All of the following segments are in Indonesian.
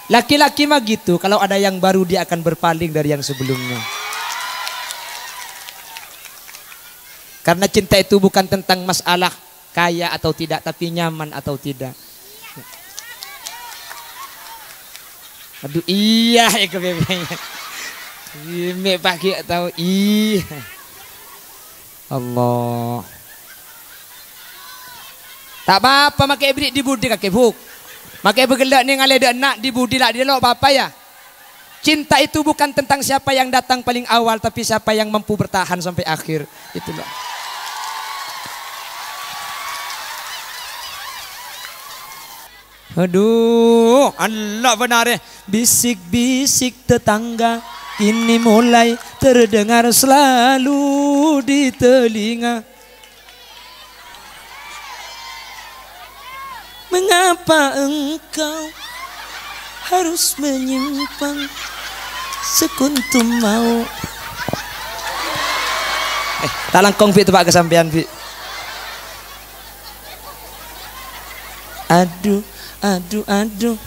Laki-laki mah gitu, kalau ada yang baru dia akan berpaling dari yang sebelumnya. Karena cinta itu bukan tentang masalah kaya atau tidak, tapi nyaman atau tidak. Aduh iya ya kebebenya. Ini pakai tahu iya. Allah. Tak apa-apa makai ibrik di budi kakek buk. Makai begelak ni ngalai dak nak di budi lah dia lo apa ya. Cinta itu bukan tentang siapa yang datang paling awal, tapi siapa yang mampu bertahan sampai akhir. Itulah. Aduh, Allah benar ya. Bisik-bisik tetangga kini mulai terdengar selalu di telinga. Mengapa engkau harus menyimpang sekuntum mau? Tak langkong Pi tempat kesampean Pi. Aduh, aduh, aduh.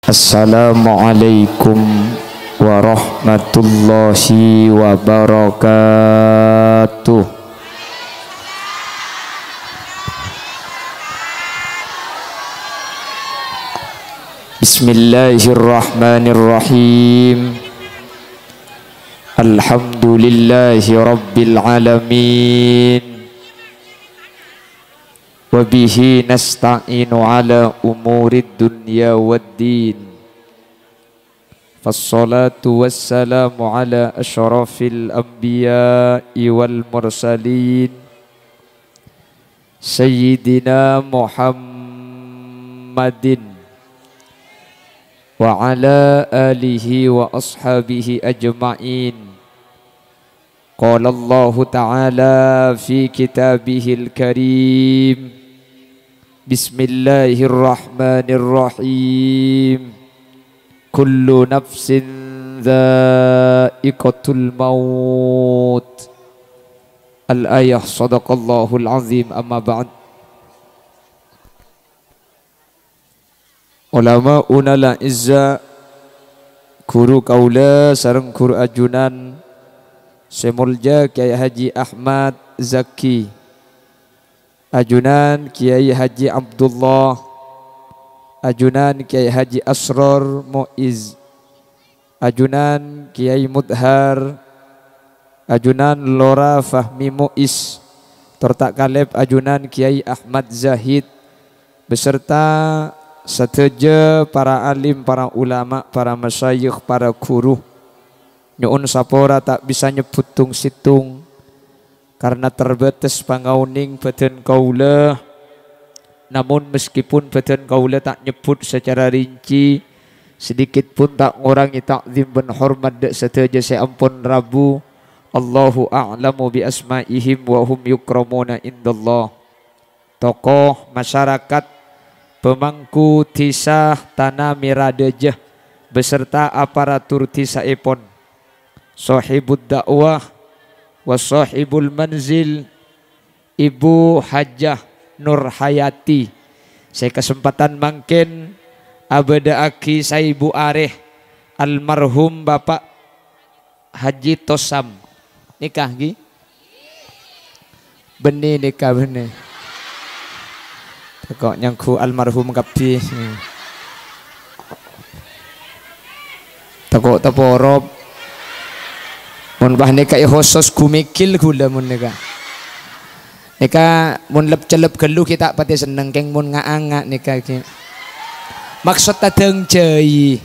Assalamualaikum warahmatullahi wabarakatuh. Bismillahirrahmanirrahim. Alhamdulillahi rabbil alamin. Wabihi nasta'inu ala umurid dunya waddin. Fassalatu wassalamu ala ashrafil anbiya'i wal mursalin Sayyidina Muhammadin wa ala alihi wa ashabihi ajma'in. Qala Allah ta'ala fi kitabihil karim. Bismillahirrahmanirrahim. Kullu nafsin dha'iqatul maut. Al-ayah sadaqallahul azim. Amma ba'd. Ulama unala izza guru kaula sareng guru ajunan Semulja Kiai Haji Ahmad Zaki, ajunan Kiai Haji Abdullah, ajunan Kiai Haji Asror Muiz, ajunan Kiai Mudhar, ajunan Lora Fahmi Muiz, tortak kaleb ajunan Kiai Ahmad Zahid, beserta seteja para alim, para ulama, para masyayikh, para guru. Nyuun sapora tak bisa nyebut tung situng karena terbatas pangauning badan kaula. Namun meskipun badan kaula tak nyebut secara rinci, sedikit pun tak ngurangi takzim dan hormat dak seteja saya ampun Rabu. Allahu a'lamu bi asma'ihim wa hum yukramuna indallah. Tokoh masyarakat, pemangku tisah tanah miradejah beserta aparatur tisah epon, sahibud dakwah wa sahibul manzil, Ibu Hajah Nur Hayati. Saya kesempatan mangkin abada aki saya Ibu Areh almarhum Bapak Haji Tosam nikah gi benih nikah benih kok nyangku almarhum kapi takok taporob mun bah nika khusus kumikil gula mun nika mun lep celep gelu kita pati seneng keng mun ngaanga nika ki maksud ta deung cei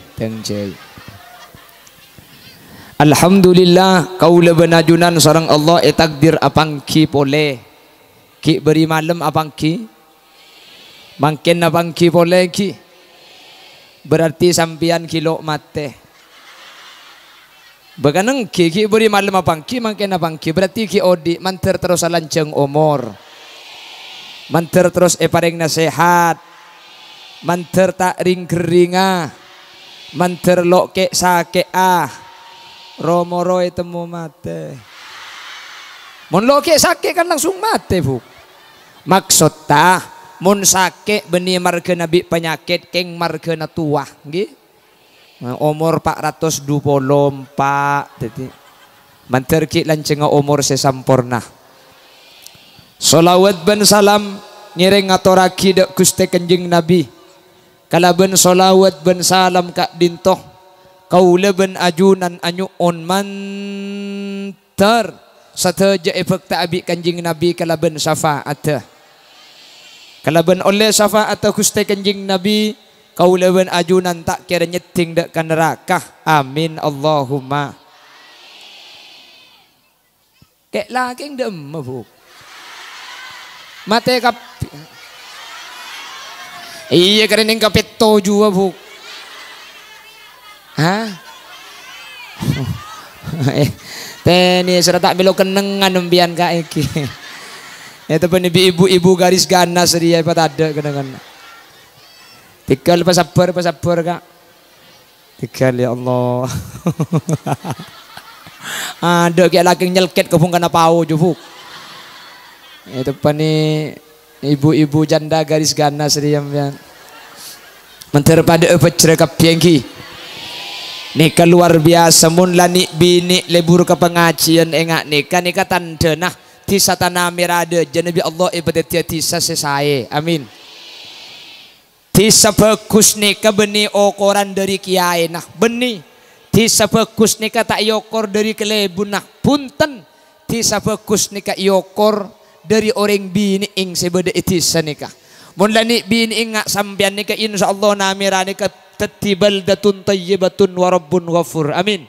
alhamdulillah kaula benajunan sareng Allah takdir apang ki pole ki beri malam apang ki mangken apang ki pole ki berarti sampian kilo mate. Baganang ki beri malam apang ki mangken apang ki berarti ki odi manter terus lanceng umur, manter terus paring nasihat, manter tak ring keringa, Manterlok ke sake romoro temu mate. Mun loke sake kan langsung mate bu. Maksud ta mun sake beni marga nabi penyakit keng marga na tua nggih. Umur 424 dadi manter ki lanceng umur sesampurna. Sholawat ben salam ngiring ngaturaki dak Gusti Kanjeng Nabi. Kalaben sholawat ben salam kak dintoh kaula ben ajunan anyuon mantar sateja efek ta abi Kanjeng Nabi kalaben syafaat. Kalaben oleh syafaat Gusti Kanjeng Nabi kaula ben ajunan tak kira nyeting dak ka neraka. Amin Allahumma. Kek laking dem bu. Mate kap iya kerening kapit toju bu. Hah? Teni sudah tak belok kenengan umbian kak iki. Itu pun ibu-ibu garis ganas dia apa ada kenangan. Tinggal pas sabar kak. Tinggal ya Allah. Ada kayak laki nyelket ke pungkana pau jufuk. Itu pani ibu-ibu janda garis ganas dia pian. Menter pada pecere kapiengki. Nika luar biasa mun lani bini lebur ke pengajian engak nika tanda nah tisa tanah mirade Nabi Allah ibadat tisa sesae. Amin. Tisa bagus nika beni okoran dari kiai nah beni. Tisa bagus nika tak yokor dari kelebun nah punten. Tisa bagus nika yokor dari orang bini ing sebeda itisa nika. Mun lani bini ing ngak sampean nika insyaallah namira nika tatibal datun tayyibatun wa rabbun ghafur. Amin.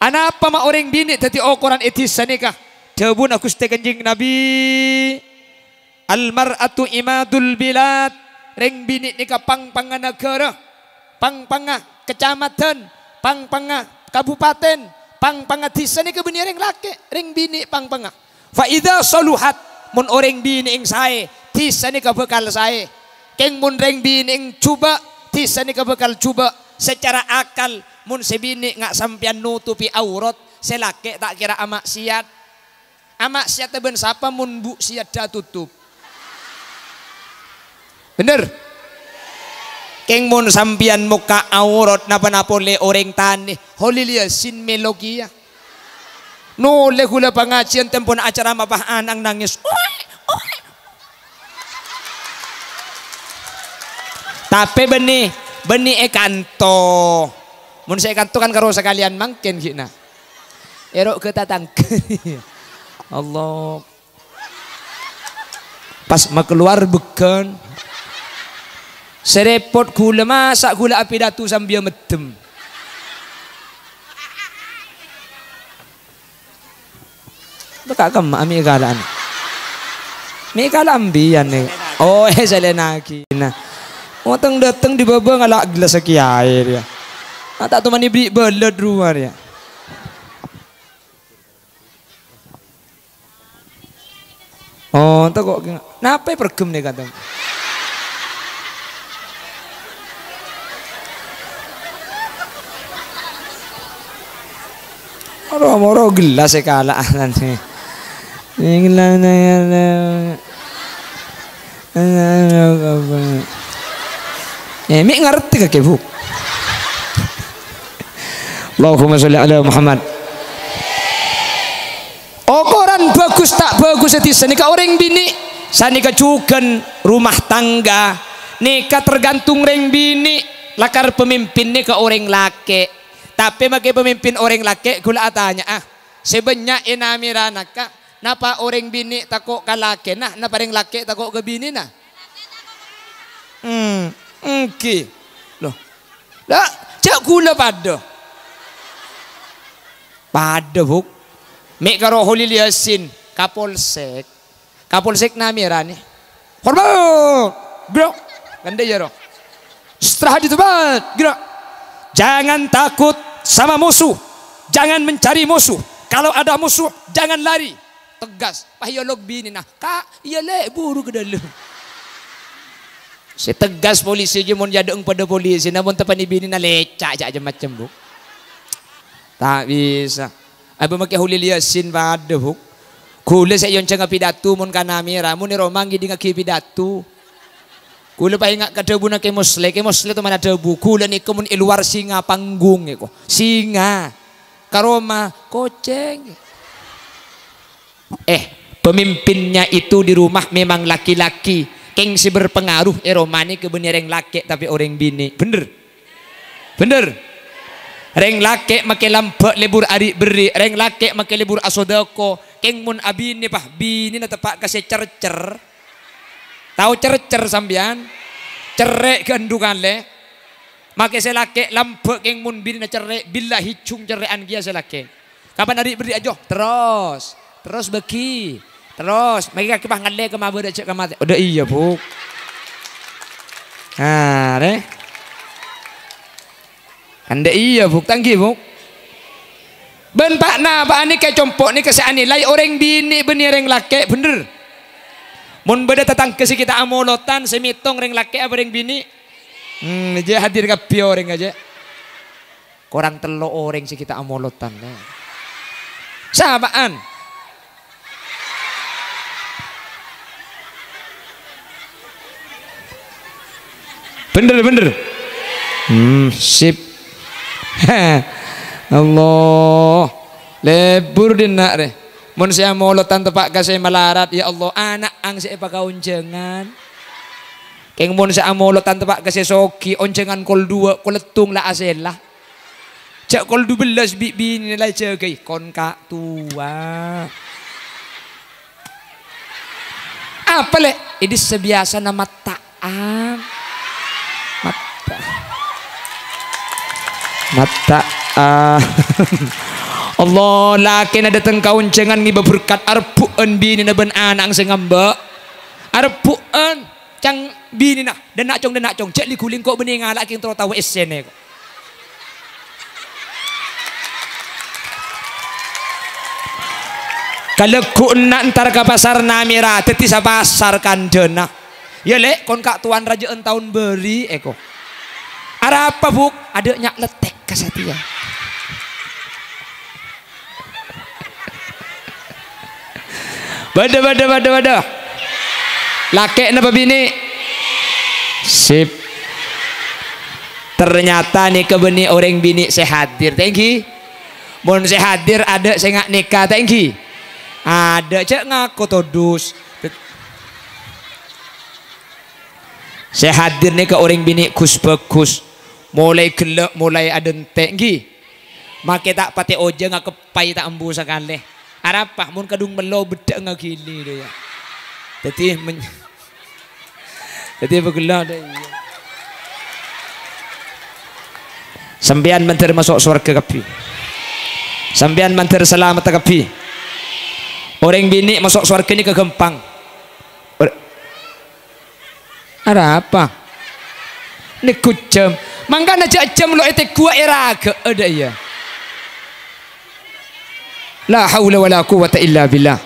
Anapa ma orang bini tati ukuran itisa nika? Jawabun aku Gusti Kanjeng Nabi. Al mar'atu imadul bilad. Reng bini nika pangpanga negara, pangpanga kecamatan, pangpanga kabupaten, pangpanga desa nika beni reng laki, reng bini pangpanga. Fa idza saluhat mun orang bini ing sae tisa nika bekal sae. Keng mun reng bini ing cuba tisa nika bekal cuba secara akal mun sebini ngak sampean nutupi aurat selake tak kira amak siat. Amak siat ben sapa mun bu siat dah tutup. Bener? Keng mun sampean muka aurat napa-napa le orang tani holilia sin melogia. No le gula pengajian tempon acara mapah anang nangis. Tapi benih ekanto. Mun saya ekanto kan karo sekalian mangken gina. Erok ketatang. Allah. Pas mau keluar bukan. Serepot gula masak gula api datu sambil medem. Baka kam ami galaan. Mi kalambian nih. Oh selenaki na. Watang datang di baba ngalak gelas kiai dia. Tak teman ibri belad rumah dia. Oh tak kok napa pergem nih kata. Moro gelas kalaan nih. Mi ngerti kakek bu. Allahumma sholli ala Muhammad. Ukuran bagus tak bagus itu sanika orang bini, sanika cuken rumah tangga, nika tergantung orang bini, lakar pemimpin nika orang laki. Tapi makai pemimpin orang laki gula tanya sebenarnya inamiranaka napa orang bini takut ke laki nah napa orang laki takut ke bini nah okay. Loh lah cak gula pada buk mek karo Holil Yasin kapolsek namirani hormat gerak ganda ya roh setelah itu bat gerak. Jangan takut sama musuh, jangan mencari musuh. Kalau ada musuh, jangan lari. Tegas. Pahiyolog bini nah, kak, iya le buru ke dalam. Si tegas polisi je mun jadeng pada polisi, namun tepan bini na lecak aja macam bu. Tak bisa. Abu make hulil yasin pada bu. Kule saya yon cenga pidato mun kana mira, mun ni romangi di ngaki pidato. Kule pa ingat ka debu na ke musle tu mana debu. Kule ni kemun iluar singa panggung eko. Singa. Karoma koceng. Pemimpinnya itu di rumah memang laki-laki. Keng si berpengaruh romani ke benih reng laki tapi orang bini. Bener. Reng laki make lampe lebur ari beri, reng laki make lebur asodako. Keng mun abini pah bini na tepak kasih cercer. Tahu cercer sambian? Cerek gandukan le. Make se laki lampe keng mun bini na cerek bila hicung cerekan dia se laki. Kapan ari beri ajo? Terus beki. Terus, mereka kipah ngale ke mabur cek kamate. Udah iya, Bu. Nah, deh. Anda iya, Bu. Tanggi, Bu. Ben Pak na, Pak ani kayak compok ni keseani lai orang bini benih reng laki, bener. Mun beda tatang kesi kita amolotan semitong reng laki apa reng bini? Aja hadir ke pio reng aja. Korang telo orang si kita amolotan. Sahabaan. Bener. Sip. Allah. Lebur dinak deh. Mun saya molotan tepak kasih melarat ya Allah anak ang saya pakai onjengan. Keng mun saya molotan tepak kasih soki onjengan kol 2 kol letung lah asela. Cak kol 12 bini lah cegai kon kak tua. Apa le? Ini sebiasa nama taam. Mata Allah laki na datang kaun cengan ni berberkat arpuan bini na ben anak sing ngamba arpuan cang bini na dan nak cong cek li kuling kok bening ngalak king tahu esene kok kalau ku nak ntar ke pasar namira teti sa pasar kandena ya lek kon kak tuan raja tahun beri eko ada apa buk ada nyak letek kasatia bada laki napa bini sip ternyata nih kebeni orang bini saya hadir thank mun saya hadir ada saya ngak nikah thank ada cek ngaku todus saya hadir nih ke orang bini kus bagus mulai gelap mulai ada entek make tak pate oje nggak kepai tak embu sekali arapa mun kadung melo bedak nggak gini deh ya jadi begelah deh sambian menteri masuk surga kapi sambian menteri selamat kapi orang bini masuk surga ini kegempang ada apa ini kucem mangga na jam lo ete gua eraga ada ya la haula wala quwata illa billah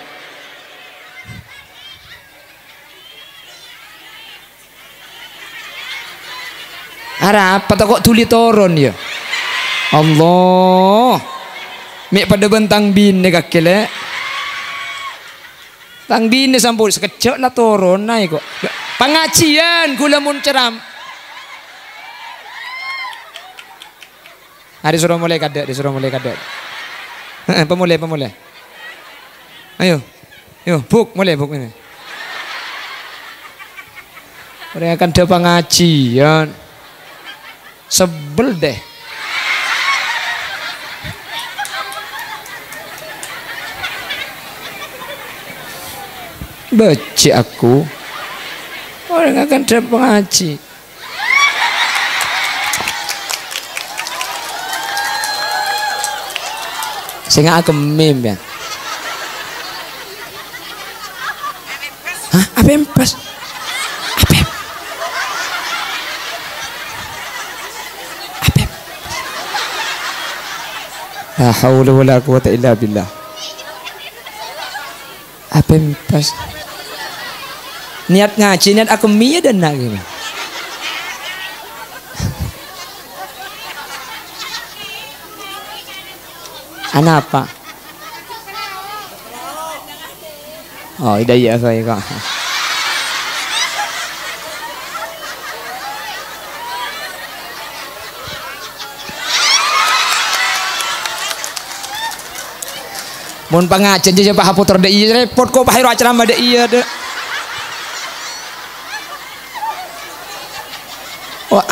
ara apa tak kok tuli toron ya Allah mek pada bentang bini kakele tang bini sampul sekejap lah toron naik kok pengajian gula mun ceram disuruh mulai kadek. Pemulai. Ayo, buk mulai buk ini. Mereka akan ada pengajian. Sebel deh. Beci aku. Orang akan ada pengaji. Sehingga aku meme ya. Hah? Apa yang pas? Apa? La haula wala quwata illa billah. Apa yang pas? Niat ngaji, niat aku mie dan nak gimana? Anak apa? Oh, iya saya kok. Mun pangajen je Pak Putra de ieu repot kok Pak Hiro acara de ieu de. Wah.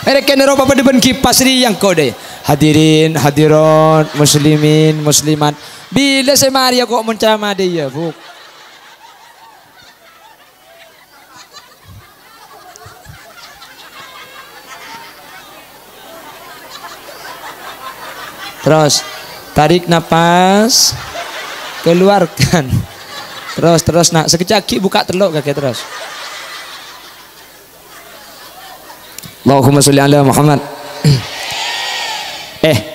Ada kenero Bapak depan kipas yang kau deh. Hadirin, hadirat, muslimin, muslimat. Bila saya Maria kok menceramah dia, Bu? Terus tarik napas, keluarkan. Terus nak sekejap buka teluk kaki terus. Allahumma sholli ala Muhammad.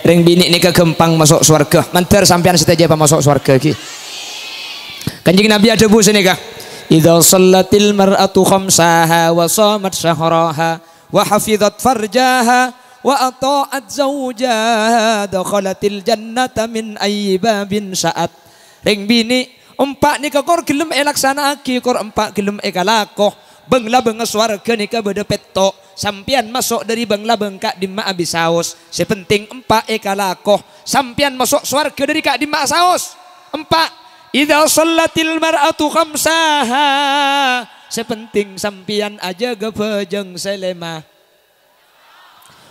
Ring bini ni kegempang masuk surga. Mantar sampean seteja apa masuk surga ki. Kanjeng Nabi ada bu sini kah? Idza shallatil mar'atu khamsaha wa shamat syahraha wa hafizat farjaha wa ata'at zawjaha dakhalatil jannata min ayyi babin sa'at. Ring bini empat ni kor gelem elaksanake kor empat gelem ekalakoh. Bengla benges warga nika beda petok sampian masuk dari bengla bengkak di ma abis saus sepenting empat ekalakoh sampian masuk swarga dari kak di ma saus empat idza shallatil mar'atu khamsaha sepenting sampian aja gepejeng selema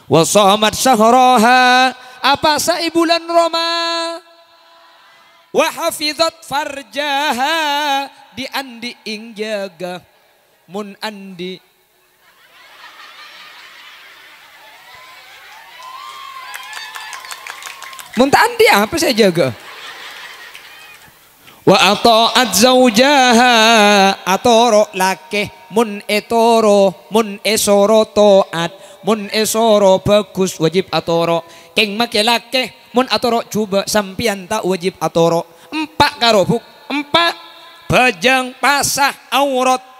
wa shamat syahraha apa sai bulan Roma wa hafizat farjaha di andi ing jaga mun andi mun andi apa saya jaga wa ata'at zaujaha atoro lake mun etoro mun esoro toat mun esoro bagus wajib atoro keng make lake mun atoro coba sampian tak wajib atoro empat karo buk empat bajang pasah aurat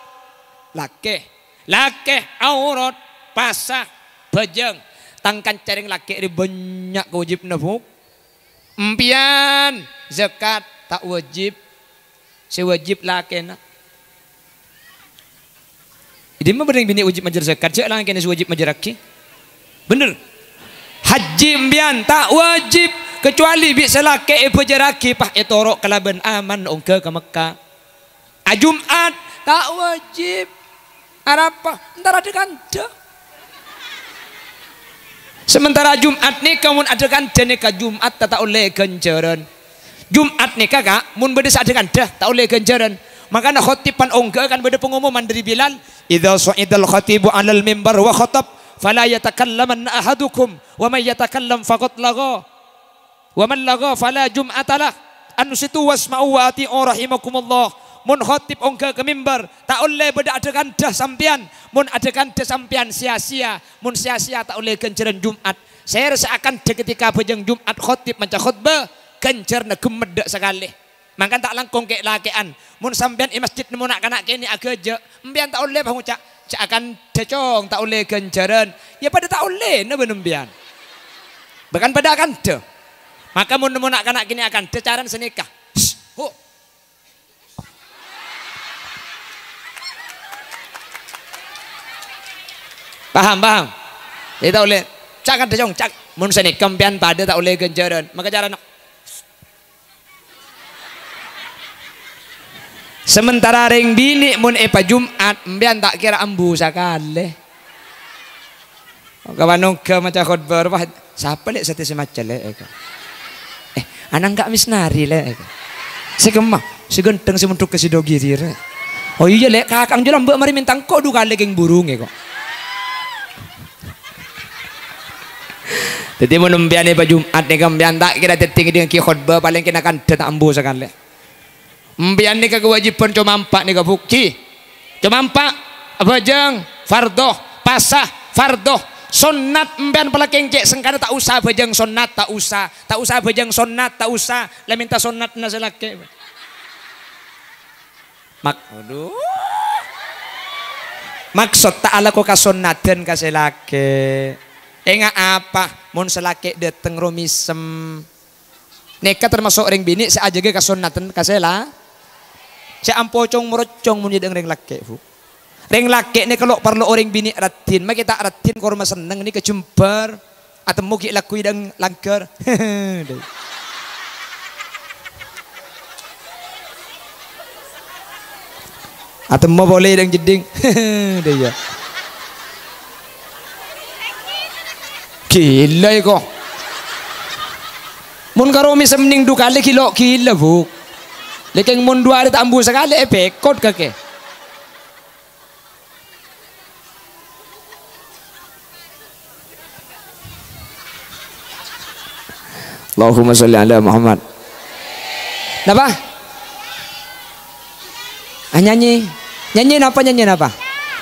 lake aurat pasah bajang tangkan caring lake di banyak wajib nafuk empian zakat tak wajib sewajib lake nak ini mah bering bini wajib majar zakat cek lang kena wajib majar laki bener haji empian tak wajib kecuali bisa lake majar laki pah etorok kalaban aman ongke ke Mekah Jumat tak wajib Arapa, ntar ada kanda. Sementara Jumat nih kamu ada kanda nih Jumat tak oleh ganjaran. Jumat nih kak, mun beda ada kanda tak oleh ganjaran. Makanya khotiban ongga kan beda pengumuman dari Bilal. Idza su'idal khatibu 'alal mimbar wa khatab fala yatakallamanna ahadukum wa may yatakallam faqad lagha. Wa man lagha fala jum'atalah. Ansitu wasma'u wa ati'u rahimakumullah. Mun khotib ongga ke mimbar tak oleh beda ada kandah sampian mun ada kandah sampian sia-sia mun sia-sia tak oleh ganjaran Jumat saya seakan ketika bejeng Jumat khotib maca khutbah ganjarna gemedek sekali mangkan tak langkong kek lakean mun sampian di masjid mun nak kanak kene agaja empian tak oleh bang ucak akan decong tak oleh ganjaran ya pada tak oleh ne benembian bahkan pada kandah maka mun nak kanak kene akan decaran senikah paham dia tak oleh cak kan decong cak mun seni kampian pada tak oleh ganjaran maka cara nak sementara ring bini mun epa Jumat mbian tak kira ambu sakale kawan ke macam khutbah siapa lek sate semacam lek anak enggak misnari lek sekemah segenteng sementuk ke sidogiri oh iya lek kakang jelam mbak mari mintang kok du kali geng burung kok jadi menumpian ni Jumat ni kampian tak kira tertinggi dengan ki khutbah paling kena kan tak ambu sekali. Empian ni kewajiban cuma empat ni bukti. Cuma empat apa jeng fardoh pasah fardoh sunat empian pala kengcek sengkana tak usah bajang sunat tak usah bajang sunat tak usah lah minta sunat na selake. Aduh. Maksud tak ala ko kasunatan ka selake. Enggak apa, mun selake dateng romisem, Neka termasuk ring bini seaja ke kasunatan kasela. Si ampocong merocong mun jadi ring laki bu. Ring laki ni kalau perlu orang bini ratin, mak kita ratin kau rumah seneng ni kecumbar atau muki laku idang langgar. Atau mau boleh idang jeding. Dia. Gila kok. Mun karo mi semning du kali kilo gila bu. Lekeng mun dua hari tambu sekali pekot kake. Allahumma sholli ala Muhammad. Napa? Nyanyi. Nyanyi apa?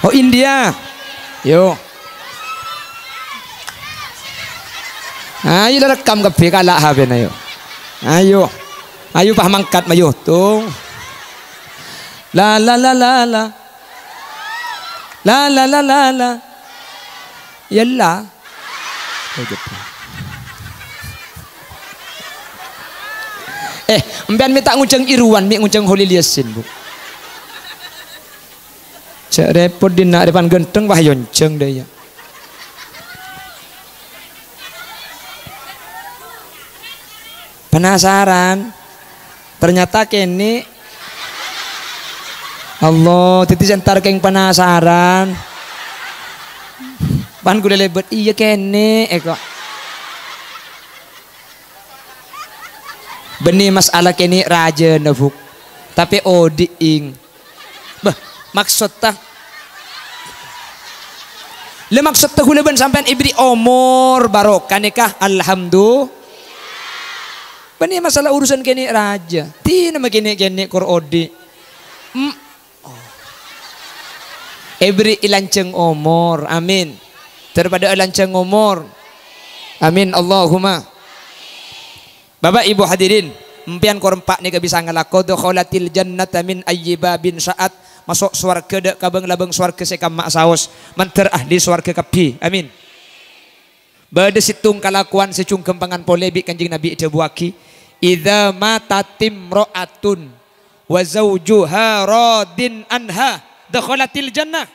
Oh India. Yo. Ayo rekam kabeh kalak habe na yo. Ayo. Ayo pah mangkat mayo tung. La la la la la. La la la la la. Yalla. Mbian minta ngunceng Irwan, mi ngunceng Holil Yasin bu. Cek repot dina depan genteng wah yonceng deh ya. Penasaran, ternyata kini Allah titi sentar keng penasaran. Pan gue lebet iya kene eko. Benih masalah kini raja nabuk, tapi odiing. Bah maksud tak? Le maksud tak hulaban sampean ibri omor barokah nikah alhamdulillah. Benih masalah urusan kini raja. Tina makini kini kor odi. Ibri ilanceng omor, amin. Daripada ilanceng omor, amin Allahumma. Bapak Ibu hadirin, empian korempak ni bisa ngelakau dukhulatil jannata min ayyibabin saat masuk swarga dek kabeng labeng swarga sekam mak saos menter ahli swarga kapi, amin. Bade situng kalakuan secung kempangan polebik kanjing Nabi Jabuaki. Idza matatim ro'atun wa zawjuha radin anha dukhulatil jannah.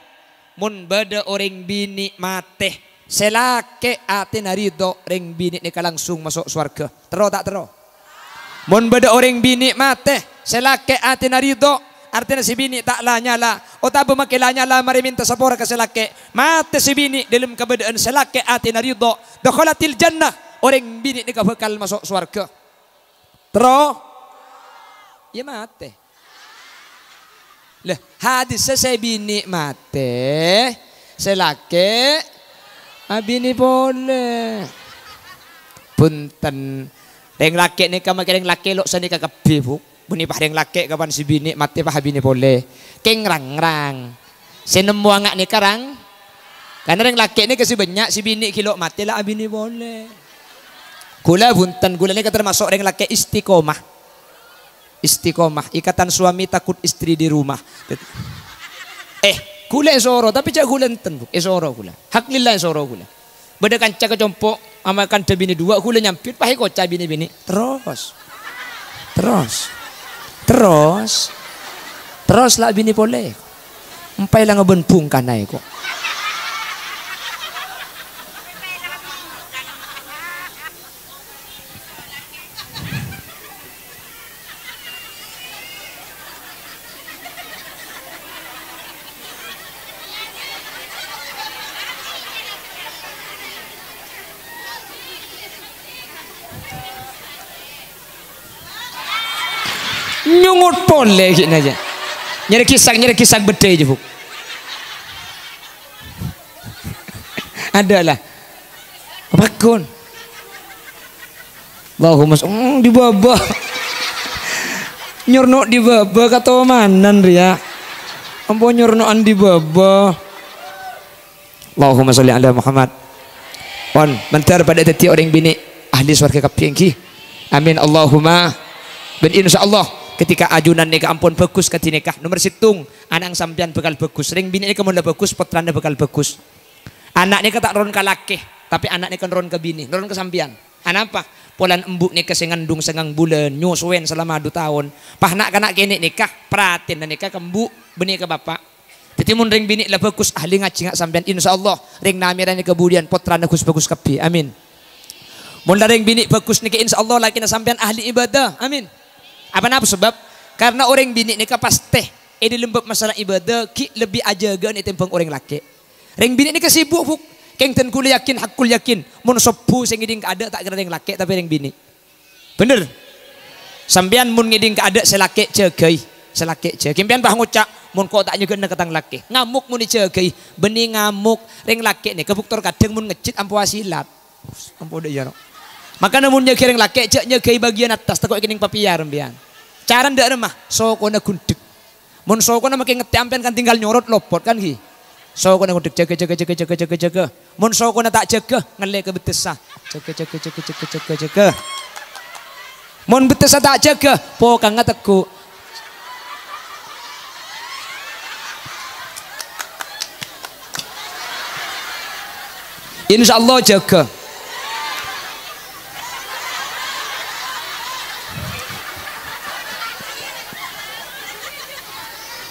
Mun bade orang bini mate selake ate narido ring bini ni langsung masuk swarga. Tero tak tero? Mun bade orang bini mate selake ate narido artinya si bini tak la nyala. O tak bemake la nyala mari minta sapora ke selake. Mate si bini dalam keadaan selake ate narido dukhulatil jannah. Orang bini ni bakal masuk swarga. Tero? Ya mate. Lah hadis saya bini mate selake abini boleh punten reng laki ni kama reng laki lok sani kakabi bu buni pah reng laki kapan si bini mate pah bini boleh keng rang senemu angak ni karang karena reng laki ni kasi banyak si bini kilo mate lah abini boleh gula punten gula ni termasuk reng laki istiqomah ikatan suami takut istri di rumah. Gula esoro tapi cak gula enten bu esoro gula hak lillah esoro gula beda kanca kecompok amakan bini dua gula nyampit pahe koca bini terus lah bini boleh empai lah ngebenpung kanai kok nyungut boleh gini aja nyari kisah beda aja bu adalah apa kon Allahumma di bawah nyurno di bawah kata manan ria ampun nyurnoan di bawah Allahumma sholli ala Muhammad pon bentar pada teti orang bini ahli surga kapingki amin Allahumma ben insyaallah ketika ajunan nikah ampun bagus ke nikah nomor situng anak sampean bakal bagus ring bini nikah mula bagus putrane bakal bagus anak nikah tak ron ke laki tapi anak nikah ron ke bini ron ke sampean Anapa? Polan embuk nikah sengandung sengang bulan nyusuin selama 2 tahun. Pah nak kanak kene nikah pratin dan nikah kembu benih ke bapak. Jadi mun ring bini lah bagus ahli ngaji ngak sampean insyaallah ring namirane kemudian putrane bagus kepi. Amin. Mun ring bini bagus nikah insyaallah laki sampean ahli ibadah. Amin. Apa napa sebab? Karena orang bini nikah pasti di lembab masalah ibadah ki lebih ajagan timbang orang laki. Ring bini nikah sibuk buk. Keng ten kula yakin hakul yakin mun sepuh sing ngiding ada tak kira ring laki tapi ring bini. Bener. Sampean mun ngiding ada selaki cegai, selaki cegai. Kimpian bah ngucak mun kok tak nyegeun ketang laki. Ngamuk mun dicegai, beni ngamuk ring laki nih kebuktor kadang mun ngecit ampu asilat. Ampu deui no. Makanya mun nyegei ring laki cek nyegei bagian atas tekok kining papiar mbian. Cara ndak remah sokona gundeg. Mun sokona makin ngetampen kan tinggal nyorot lopot kan ki. Sokona gundeg jaga. Mun sokona tak jaga ngele ke betesa. Jaga. Mun betesa tak jaga pokang ngateku. Insyaallah jaga.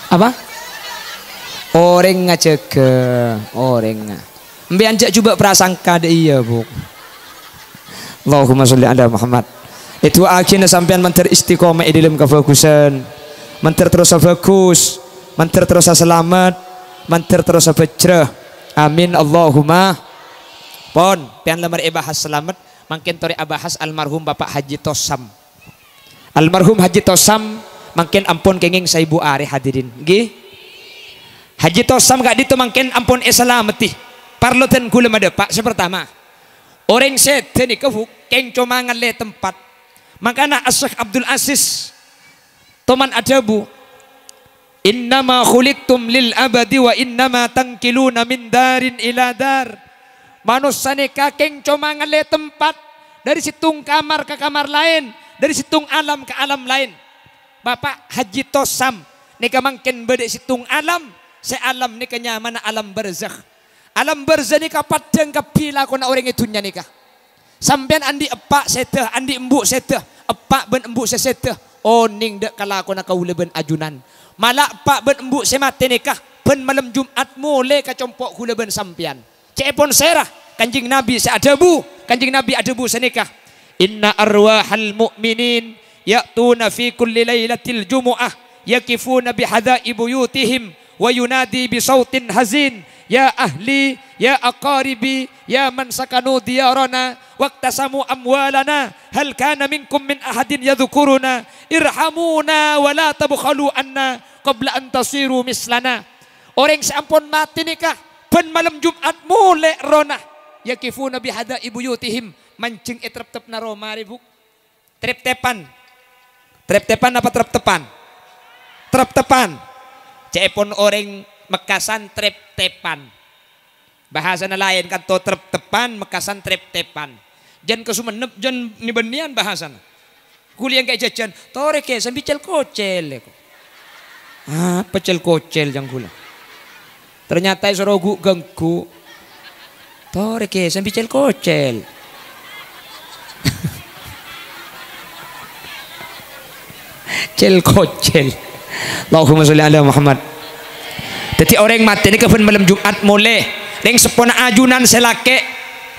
Apa? Orang ngajaga, orang. Mbian jak coba prasangka de iya, Bu. Allahumma sholli ala Muhammad. Itu akhirnya sampean menter istiqomah di dalam kefokusan. Menter terus fokus, menter terus selamat, menter terus bejrah. Amin Allahumma. Pon, pian lemar ibahas selamat, mungkin tori abahas almarhum Bapak Haji Tosam. Almarhum Haji Tosam makin ampun kenging saibu are hadirin nggih. Haji Tosam gak ditu makin ampun salamati parloten kula made Pak sepertama orang sete ni kehuk keng cuma ngale tempat makana Syekh Abdul Aziz toman adabu innama khuliqtum lil abadi wa innama tankiluna min darin ila dar. Manusia nikah keng cuma ngale tempat dari situng kamar ke kamar lain, dari situng alam ke alam lain. Bapak Haji Tosam nikah mangken bede situng alam, se alam nikah nyaman alam barzakh. Alam barzakh nikah padang kapila kona orang itunya nikah. Sampean andi epak seteh, andi embuk seteh, epak ben embuk seseteh. Oh ning dek kala kona kaula ben ajunan. Malah epak ben embuk semate nikah ben malam Jumat mule ka compok kula ben sampean. Cepon serah Kanjing Nabi seadabu, Kanjing Nabi adabu senikah. Inna arwahal mu'minin ya'tuna fi kulli lailatil jumu'ah yakifuna bihadai buyutihim wa yunadi bisautin hazin ya ahli ya aqaribi ya man sakanu diyarana waqtasamu amwalana hal kana minkum min ahadin yadhkuruna irhamuna wa la tabkhalu anna qabla an tasiru mislana. Orang seampun mati nikah ben malam Jumat mulai rona yakifuna bihadai buyutihim mancing etrep-tep na roma ribuk trep-tepan. Trep-tepan apa trep-tepan? Trep-tepan. Cepon orang Mekasan trep-tepan. Bahasa na lain kan to trep-tepan, Mekasan trep-tepan. Jan kesumenep jan nibenian bahasa na. Kuliah kayak jajan, tore ke sambil cel kocel. Ah, pecel kocel jang kula. Ternyata sorogu gengku. Tore ke sambil cel kocel. Cel kocel. Allahumma sholli ala Muhammad. Jadi orang mati ini kapan malam Jumat mulai ring sepona ajunan selake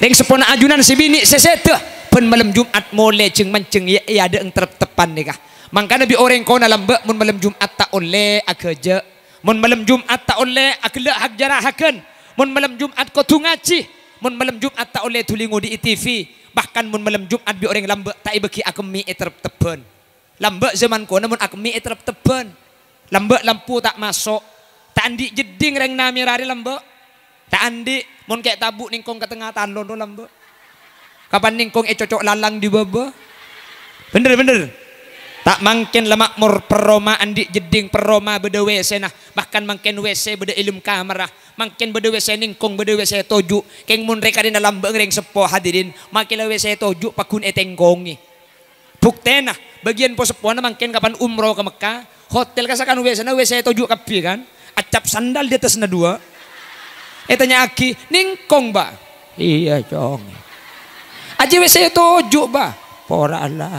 ring sepona ajunan si bini sesete pen malam Jumat mulai ceng manceng ya ada yang tepan nikah. Mangka nabi orang kau dalam bak mun malam Jumat tak oleh akeja mun malam Jumat tak oleh akela hak jarahaken mun malam Jumat kau tu ngaji mun malam Jumat tak oleh tulingu di TV bahkan mun malam Jumat bi orang lambek tak ibeki akemi tepen lambek zaman kau namun akemi tepen lambek lampu tak masuk tak andi jeding reng namirari lambek tak andi mun kayak tabuk ningkong ke tengah talon lambek kapan ningkong cocok lalang di baba bener tak mangken lemak mur peroma andi jeding peroma beda WC nah bahkan mangken WC beda ilmu kamera mangken beda WC ningkong beda WC toju keng mun reka di dalam reng sepo hadirin makin WC toju pakun etengkongi buktena bagian po sepo na mangken kapan umroh ke Mekah hotel kasakan WC toju kapi kan acap sandal di atas na dua tanya aki ningkong ba iya cong Haji WC tojuk bah. Pora lah.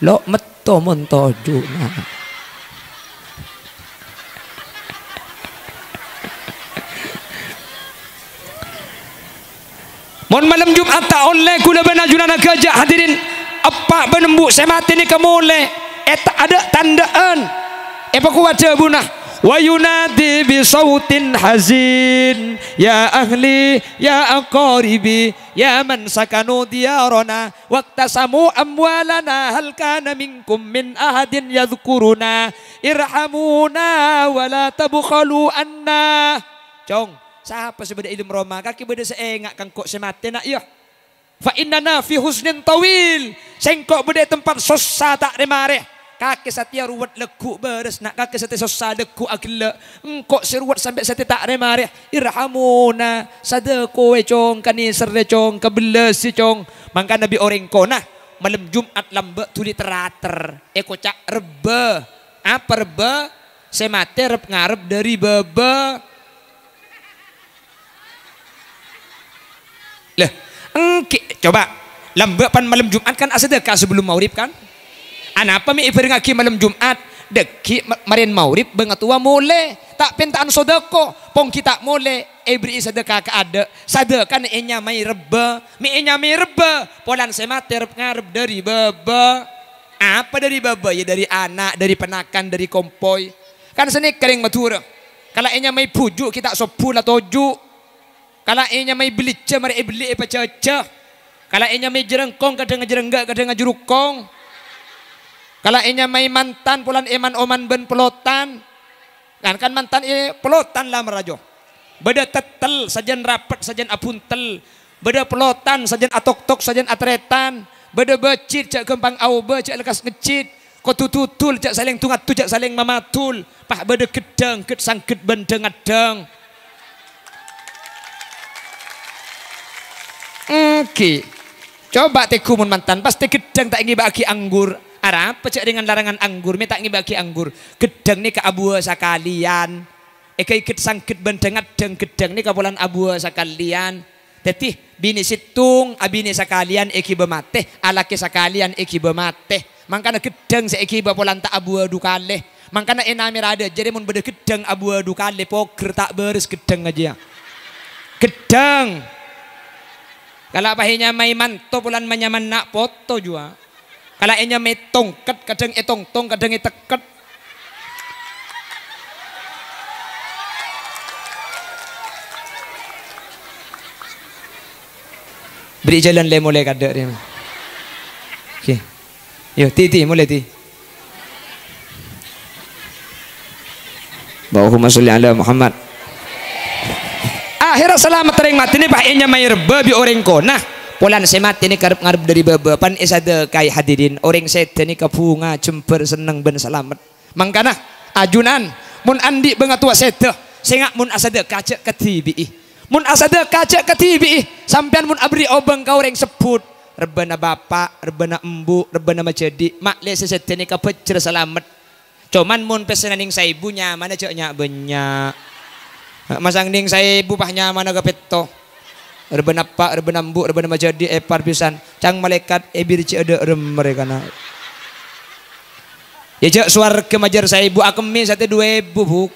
Lo meto mon tojuk nah. Mon malam Jumat tak oleh kula benajunan kerja hadirin apa benembuk saya mati ni kamu oleh tak ada tandaan apa kuaca bunah wa yunadi bi sautin hazin ya ahli ya aqaribi ya man sakanu diyarana waqtasamu amwalana hal kana minkum min ahadin yadhkuruna irhamuna wala tabkhalu anna. Cong siapa sebeda ilmu Roma kaki beda seengak kangkok semate nak ya fa innana fi husnin tawil sengkok beda tempat susah tak remare kaki satia ruwet lekuk beres nak kaki satia susah lekuk agila engkok seruwet sampai satia tak remare irhamuna sadako cong kani serre cong kebeles cong mangka nabi orang kona malam Jumat lambe tuli terater kocak rebe apa rebe semate reb ngarep dari bebe lah engke coba lambe pan malam Jumat kan sedekah sebelum maurib kan anapa mi iperngaki malam Jumat deki marin maurib bengatua mole tak pentaan sodako pong kita mole beri sedekah ke ada sedekah ni enya mai rebe mi enya mai rebe polan semate reb ngarep dari bebe apa dari bebe ya dari anak dari penakan dari kompoi kan seni kering matura kalau enya mai pujuk kita sopul atau tojuk kalau enya mai belice mari beli apa cecah kalau enya mai jerengkong kadang jerenggak kadang jurukong kalau enya mai mantan pulan eman oman ben pelotan kan mantan pelotan lah merajo beda tetel sajen rapat sajen apuntel beda pelotan sajen atok-tok sajen atretan beda becit cak gempang auba cak lekas ngecit ko tututul cak saling tungat tu cak saling mamatul pah beda gedang ket sangket bendeng adang. Oke, coba teku mun mantan pasti gedang tak ingin bagi anggur. Ara apa cak dengan larangan anggur? Me tak ingin bagi anggur. Gedang ni ke abu sakalian. Ikut sangkit bendengat deng gedang ni kapulan abu sakalian. Tetih bini situng abini sakalian eki bemateh alaki sakalian eki bemateh. Mangkana gedang seeki bapulan tak abu dukale. Mangkana enami rada jadi mun beda gedang abu dukale poker tak beres gedang aja. Gedang kalau pahinya mai manto pulan manyaman nak foto jua. Kalau enya mai tongkat kadang tong kadang teket. Beri jalan le mulai kada dia. Okey. Yo ti mulai ti. Allahumma sholli ala Muhammad. Akhirnya selamat tering mati ni bahayanya mai rebe bi orang kona polan semati ni karep ngarep dari bebe pan isade kai hadirin orang sete ni kapunga jemper seneng ben selamat mangkana ajunan mun andi bengatua sete sengak mun asade kacek ketibi mun asade kacek ketibi sampean mun abri obeng ka orang sebut rebana bapak rebana embu rebana macedi mak le sete ni kapecer selamat cuman mun pesenaning sa ibunya mana cek nya benyak masang ding saya bupahnya mana gapeto rebena pak rebena mbu rebena majadi epar pisan cang malaikat birci ada rem mereka na ya cak suar ke majar saya ibu akemi sate 2000 buk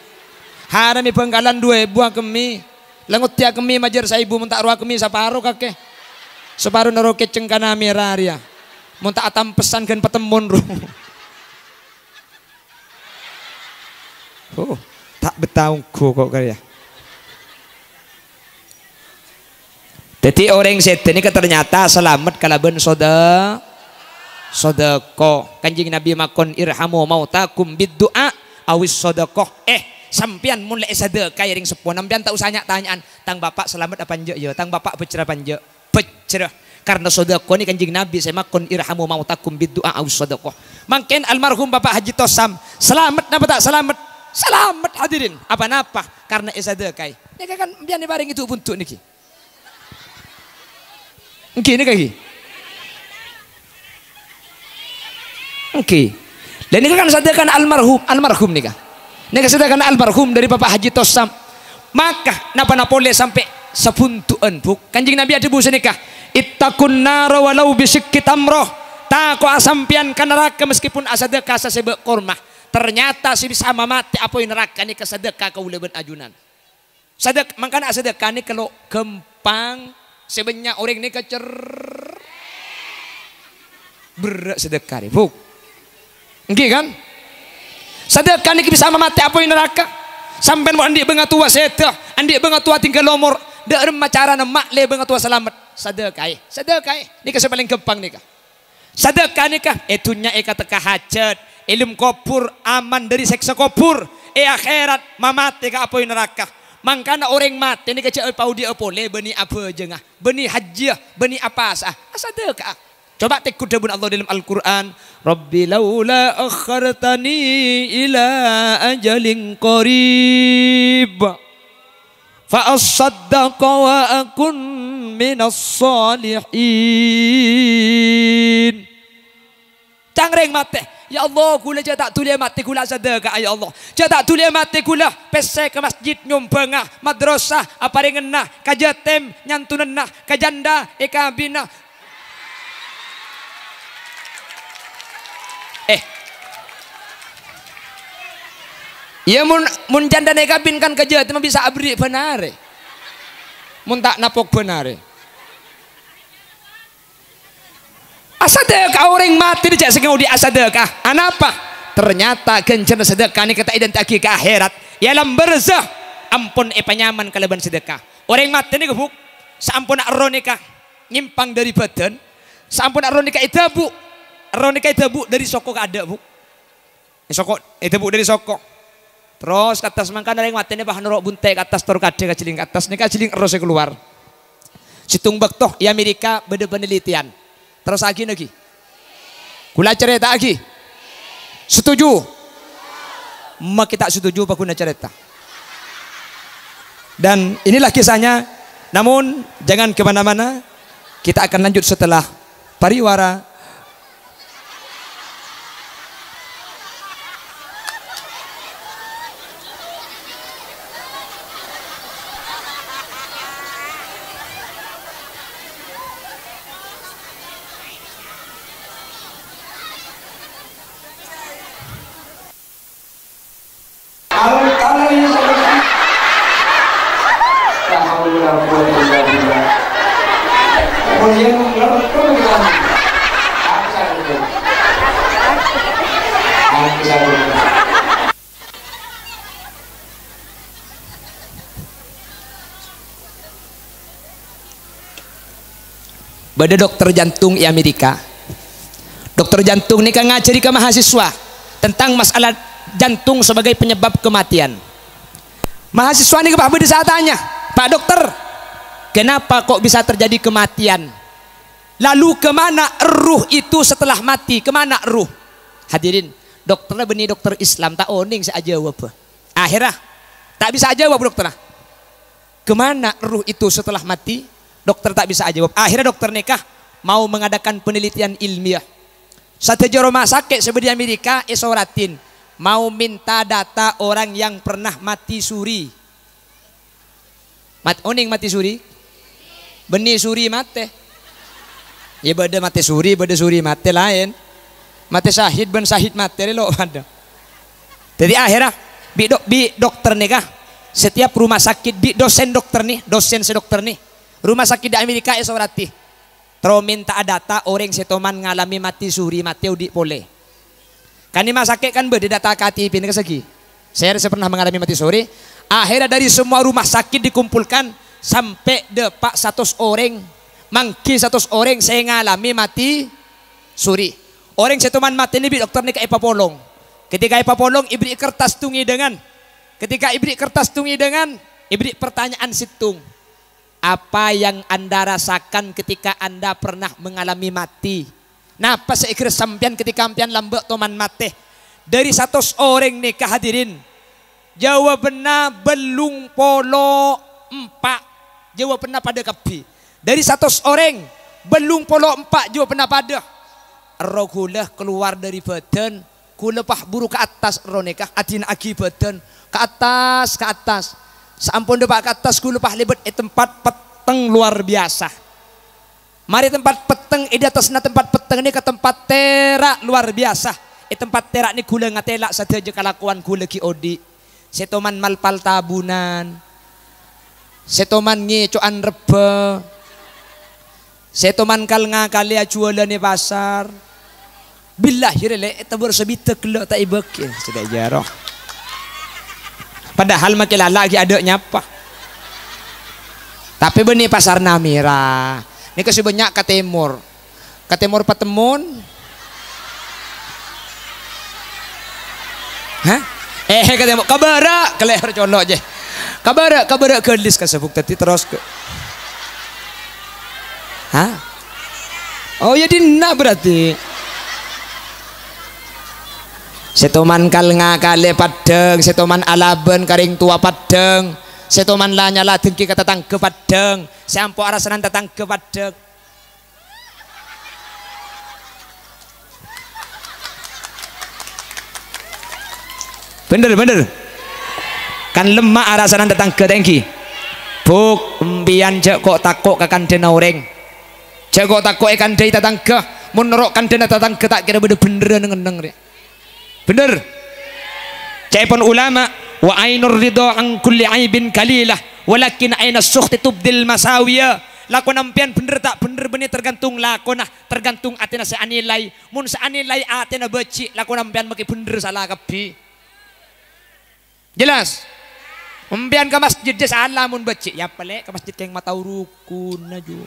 harami penggalan 2000 akemi lengut ti akemi majar saya ibu muntak ruah akemi saparo kakek separuh naroke cengkana meraria muntak atam pesan kan petemun ru oh tak betau kok kaya. Jadi orang setan ini ternyata selamat kalaban sodako. Kanjing Nabi makon irhamu mautakum biddu'a awis sodako. Sampian mulai sedekah ring sepon. Sampian tak usah tanyaan tang bapak selamat apa nje ya, tang bapak becerah panje. Becerah. Karena sodako ini kanjing Nabi saya makon irhamu mautakum biddu'a awis sodako. Mungkin almarhum Bapak Haji Tosam selamat napa tak selamat? Selamat hadirin. Apa napa? Karena sedekah. Ini kan biar bareng itu untuk niki. Gini kaki. Oke. Dan ini kan sedekah almarhum nih kah? Ini sedekah almarhum dari Bapak Haji Tosam. Maka napa napole sampai sepuntuan buk. Kanjing Nabi ada busa nikah. Ittaqun nar walau bisyikki tamroh. Tako asampian ka neraka meskipun asadekah sasebek kormah. Ternyata si bisa mati apa yang neraka ni kesedekah kau leben ajunan. Sedek makanya sedekah ni kalau gempang sebenarnya orang ni kecer berat sedekah ni. Buk. Nggih kan? Sedekah ni bisa mati apa yang neraka. Sampai mau andi bengatua seta, andi bengatua tinggal lomor, dak rem cara mak le bengatua selamat. Sedekah. Ni kasih paling gempang ni kah. Sedekah ni kah? Etunya kata hajat. Ilmu kubur aman dari seksa kubur. Akhirat mamate ka apoy neraka. Mangkana orang mati ni kecil pau dia boleh beni apa jengah. Beni haji, beni apa sah. Sedekah. Coba tekut dabun Allah dalam Al-Qur'an. Rabbi laula akhartani ila ajalin qarib fa asaddaqa wa akun minas salihin. Cangreng mati. Ya Allah, kula je tak tulis mati kula sedekah ya Allah. Je tak tulis mati kula pese ke masjid nyumbangah, madrasah apa rengenah, ka jatim nyantunenah, ka janda bina. Ya mun janda nekabin kan ka jatim bisa abri benare. Mun tak napok benare. Asadekah orang mati dijak sengau di asadekah. Anapa? Ternyata kencan sedekah ni kata identik ke akhirat. Yalam berzah ampun penyaman kaleban sedekah. Orang mati ni gebuk sampun aronika nyimpang dari badan, sampun aronika itabu. Aronika itabu dari sokok ada bu. Sokok itabu dari sokok. Terus ke atas mangkan orang mati ni bahan rok buntai ke atas tor kade kaciling ke atas ni kaciling erose keluar. Situng baktoh di Amerika beda penelitian. Terus lagi. Kula cerita lagi. Setuju? Mak kita setuju pak kuna cerita. Dan inilah kisahnya. Namun jangan kemana-mana. Kita akan lanjut setelah pariwara. Bada dokter jantung di Amerika. Dokter jantung ini kan ngajari ke mahasiswa tentang masalah jantung sebagai penyebab kematian. Mahasiswa ini Pak Budi saya tanya, Pak Dokter, kenapa kok bisa terjadi kematian? Lalu kemana ruh itu setelah mati? Kemana ruh? Hadirin, dokternya benih dokter Islam tak oning saya jawab. Akhirnya tak bisa jawab dokter. Kemana ruh itu setelah mati? Dokter tak bisa jawab. Akhirnya dokter nikah mau mengadakan penelitian ilmiah. Satu rumah sakit seperti Amerika esoratin mau minta data orang yang pernah mati suri. Oning mati suri? Benih suri mati. Ya beda mati suri mati lain. Mati syahid ben syahid mati lo ada. Jadi akhirnya bi dokter nikah setiap rumah sakit bi dosen sedokter nih. Rumah sakit di Amerika esorati. Terus minta data orang setoman ngalami mati suri mati udik boleh. Kan di rumah sakit kan beda data KTP ini kesegi. Saya pernah mengalami mati suri. Akhirnya dari semua rumah sakit dikumpulkan sampai depak 100 orang. Mangki 100 orang saya ngalami mati suri. Orang setoman mati ini dokter ini ke epapolong. Ketika epapolong ibri kertas tungi dengan. Ketika ibri kertas tungi dengan ibri pertanyaan situng. Apa yang Anda rasakan ketika Anda pernah mengalami mati? Napa seikir sampian ketika sampian lambek toman mati? Dari 100 orang nih kehadirin. Jawabannya belum polo 4. Jawabannya pada kapi. Dari 100 orang belum polo 4 jawabannya pada. Roh kula keluar dari badan. Kula pah buru ke atas roh nikah. Adin agi badan. Ke atas. Sampun depak ke atas kula pah lebet tempat peteng luar biasa. Mari tempat peteng, di atasna tempat peteng ini ke tempat terak luar biasa. Tempat terak ini gula ngatelak saja kalakuan gula ki odi. Setoman malpal tabunan. Setoman ngecoan rebe. Setoman kal ngakali jualan di pasar. Billahi rele eta bersebitek lo tak ibek sudah jarang. Padahal makin lagi ada nyapa. Tapi benih pasar namira. Ini kasih banyak ke timur. Ke timur patemun. Hah? Ke timur kabara ke leher colok aja. Kabara gelis kasebuk tadi terus ke. Hah? Oh ya dina berarti. Setoman kal ngakale padeng, setoman alaben karing tua padeng. Setoman lah nyala dengki kata tangke padeng, sampo arasanan tatang ke padeng. Bener. Kan lemah arasanan tatang ke tengki. Buk empian cek kok takok kakan dena oreng. Cek kok takok ikan dei tatang ke, menurut kan dena tatang ke tak kira bener ngeneng dia. Bener. Cepon ulama wa ainur ridha an kulli aibin kalilah walakin aina sukhti tubdil masawiya. Lakon ampian bener tak bener benih tergantung lakonah, tergantung atina seanilai. Mun seanilai atina becik lakon ampian make bener salah kabeh. Jelas? Ampian ke masjid dia salah mun becik ya pelek ke masjid keng matau rukun aju.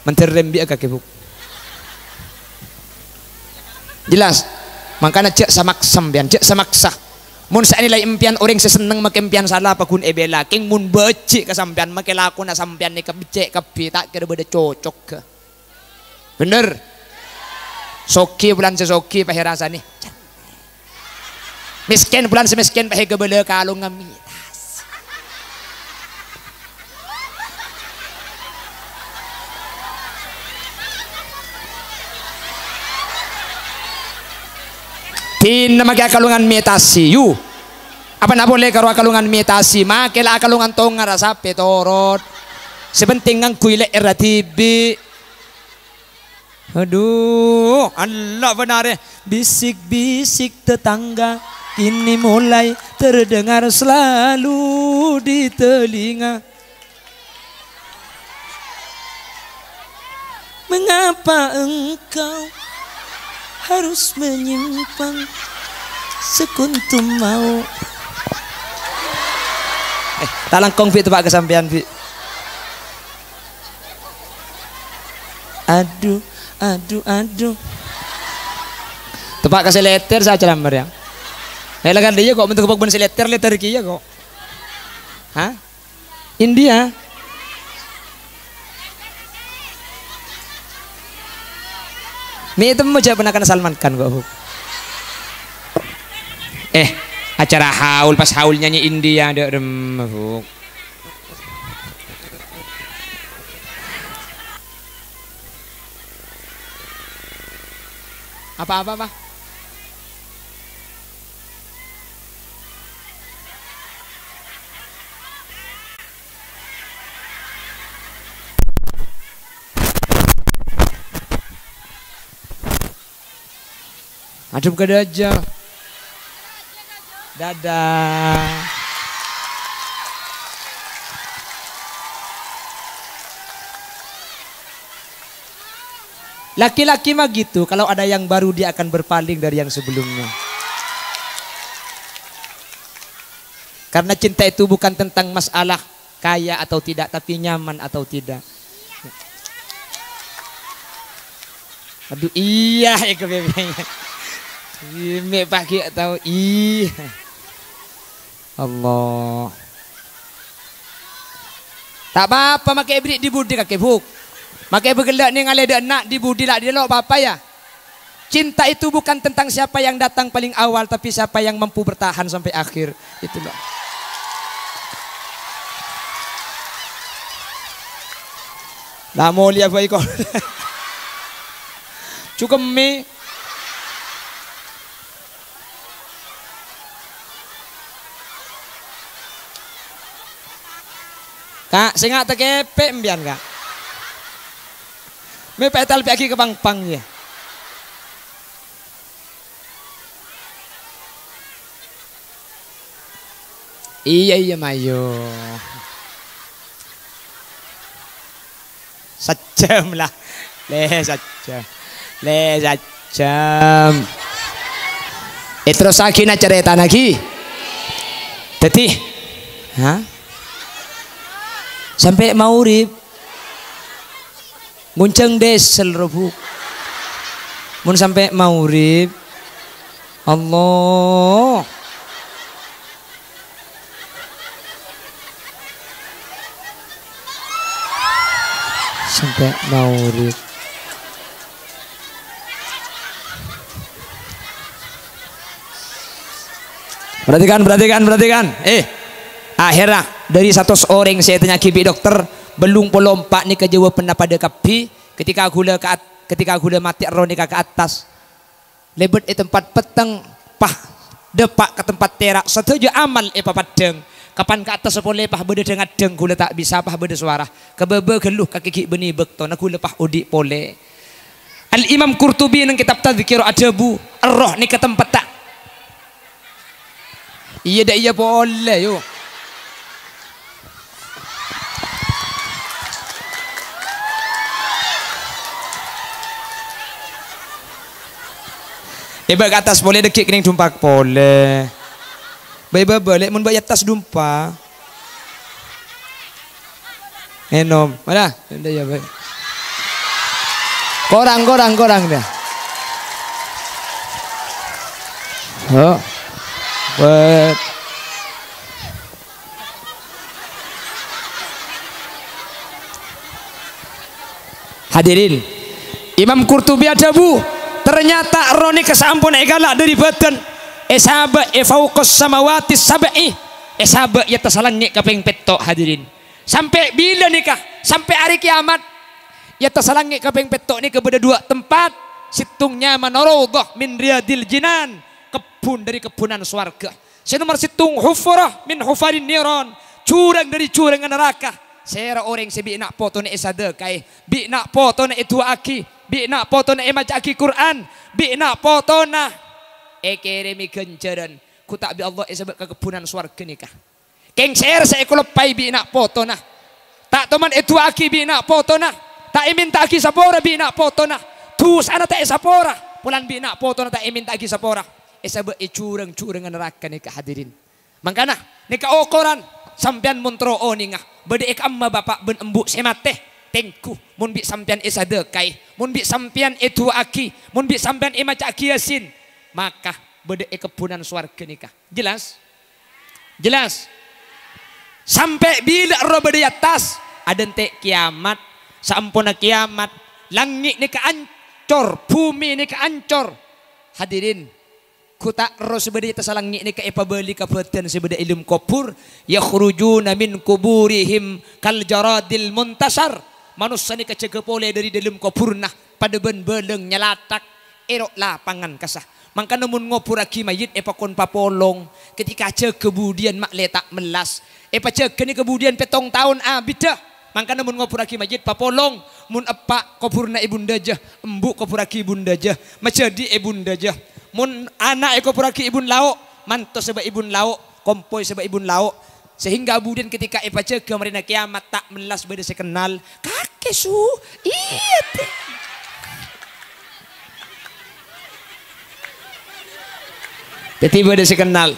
Menterembi agak kebuk. Jelas? Makanya cek samaksam bian, cek samaksa. Mun saanilai impian orang seseneng make impian salah pakun ebela, king mun becik kesampian make lakon sampian ni kebecek kebi tak kira beda cocok ke. Bener? Soki bulan sesoki pahe rasa nih. Miskin bulan semiskin pahe gebele kalung ngamit. Tina makai akalungan metasi yu. Apa nak boleh karo akalungan metasi? Makai lah akalungan tongar sape torot. Sepenting ngang kuile eratibi. Aduh, Allah benar ya. Bisik-bisik tetangga kini mulai terdengar selalu di telinga. Mengapa engkau harus menyimpang sekuntum mau? Talangkong fi tepak kesampean fi. Aduh. Tepak kasih letter saja lambar ya. Lagan dia kok bentuk kebak ben letter kia kok. Hah? India. Mi itu mau jawab penakan Salman Khan kok. Acara haul pas haul nyanyi India ada remuk. Apa? Adem ke aja. Dadah. Laki-laki mah gitu, kalau ada yang baru dia akan berpaling dari yang sebelumnya. Karena cinta itu bukan tentang masalah kaya atau tidak, tapi nyaman atau tidak. Aduh iya ya kebebenya. Ini pagi atau iya. Allah. Tak apa-apa makai ibrik di budi kakek buk. Makai bergelak ni ngalai dia nak di budi lah dia lo apa ya. Cinta itu bukan tentang siapa yang datang paling awal, tapi siapa yang mampu bertahan sampai akhir. Itu loh. Lah mau lihat baik kok. Cukup mie. Kak, sing ngak tekepek mbian Kak. Me petal lagi ke pang-pang ya. Iya mayo. Sejam lah. Le sejam. Terus lagi nak cerita lagi. Teti. Hah? Sampai maurib. Ngunceng desel robuk. Mun sampai maurib. Allah. Sampai maurib. Perhatikan. Akhirnya dari 100 orang saya tanya kibi dokter belum pelompak ni kejawab pernah pada kapi ketika gula mati ronika ke atas lebet tempat peteng pah depak ke tempat terak setuju amal padeng kapan ke atas sepuluh pah beda dengan deng gula tak bisa pah beda suara kebebe geluh kaki beni bekto nak gula pah udik pole. Al Imam Qurtubi nang kitab Tadzkirul Adabu roh ni ke tempat tak iya dah iya boleh yo. Iba ke atas boleh dekik kening dumpak boleh. Baiba boleh mun bayat tas dumpa. Enom, mana? Nda ya baik. Korang dah. Oh. Buat hadirin Imam Qurtubi Adabu ternyata roni kesampun galak dari badan esaba fauqas samawati sab'i esaba ya tasalangnya kaping petok hadirin sampai bila nikah sampai hari kiamat ya tasalangnya kaping petok ni kepada dua tempat situngnya manarawdah min riyadil jinan kebun dari kebunan swarga. Nomor situng hufrah min hufarin niron curang dari curang neraka. Saya orang sebi nak foto ni esadekai, bi nak foto ni itu aki, bi nak foto ni maca aki Quran, bi nak foto na ekeremi kenceran. Ku tak bi Allah esabak ke kebunan swarga nikah. Keng saya lepai bi nak foto na. Tak teman itu aki bi nak foto na. Tak imin tak aki sapora bi nak foto na. Tu sana tak sapora. Pulan bi nak foto na tak imin tak aki sapora. Esabak curang neraka nikah hadirin. Mangkana nikah ukuran sampean muntro oningah bede ek amma bapak ben embuk semate tengku mun bi sampean esadekai mun bi sampean itu aki mun bi sampean maca aki yasin maka bede kebunan swarga nikah. Jelas sampai bila roh bede atas ada ente kiamat sampuna kiamat langit nikah ancor bumi nikah ancor hadirin. Kuta ro sebeda tasalangi ni ka ipabeli ka badan sebeda ilmu kubur yakhrujuna min kuburihim kal jaradil muntasar manusia ni kecegep oleh dari dalam kubur nah pada ben beleng nyalatak erok lapangan kasah mangka namun ngopuraki mayit epakon papolong ketika aja kemudian mak letak melas epa ni kemudian petong tahun bidah mangka namun ngopuraki mayit papolong mun epak kuburna ibunda jah embuk kupuraki ibunda jah macadi ibunda jah mun anak eko puraki ibun lauk mantos sebab ibun lauk kompoi sebab ibun lauk sehingga kemudian ketika epa jaga marina kiamat tak melas beda sekenal kakek su iya teh tiba beda sekenal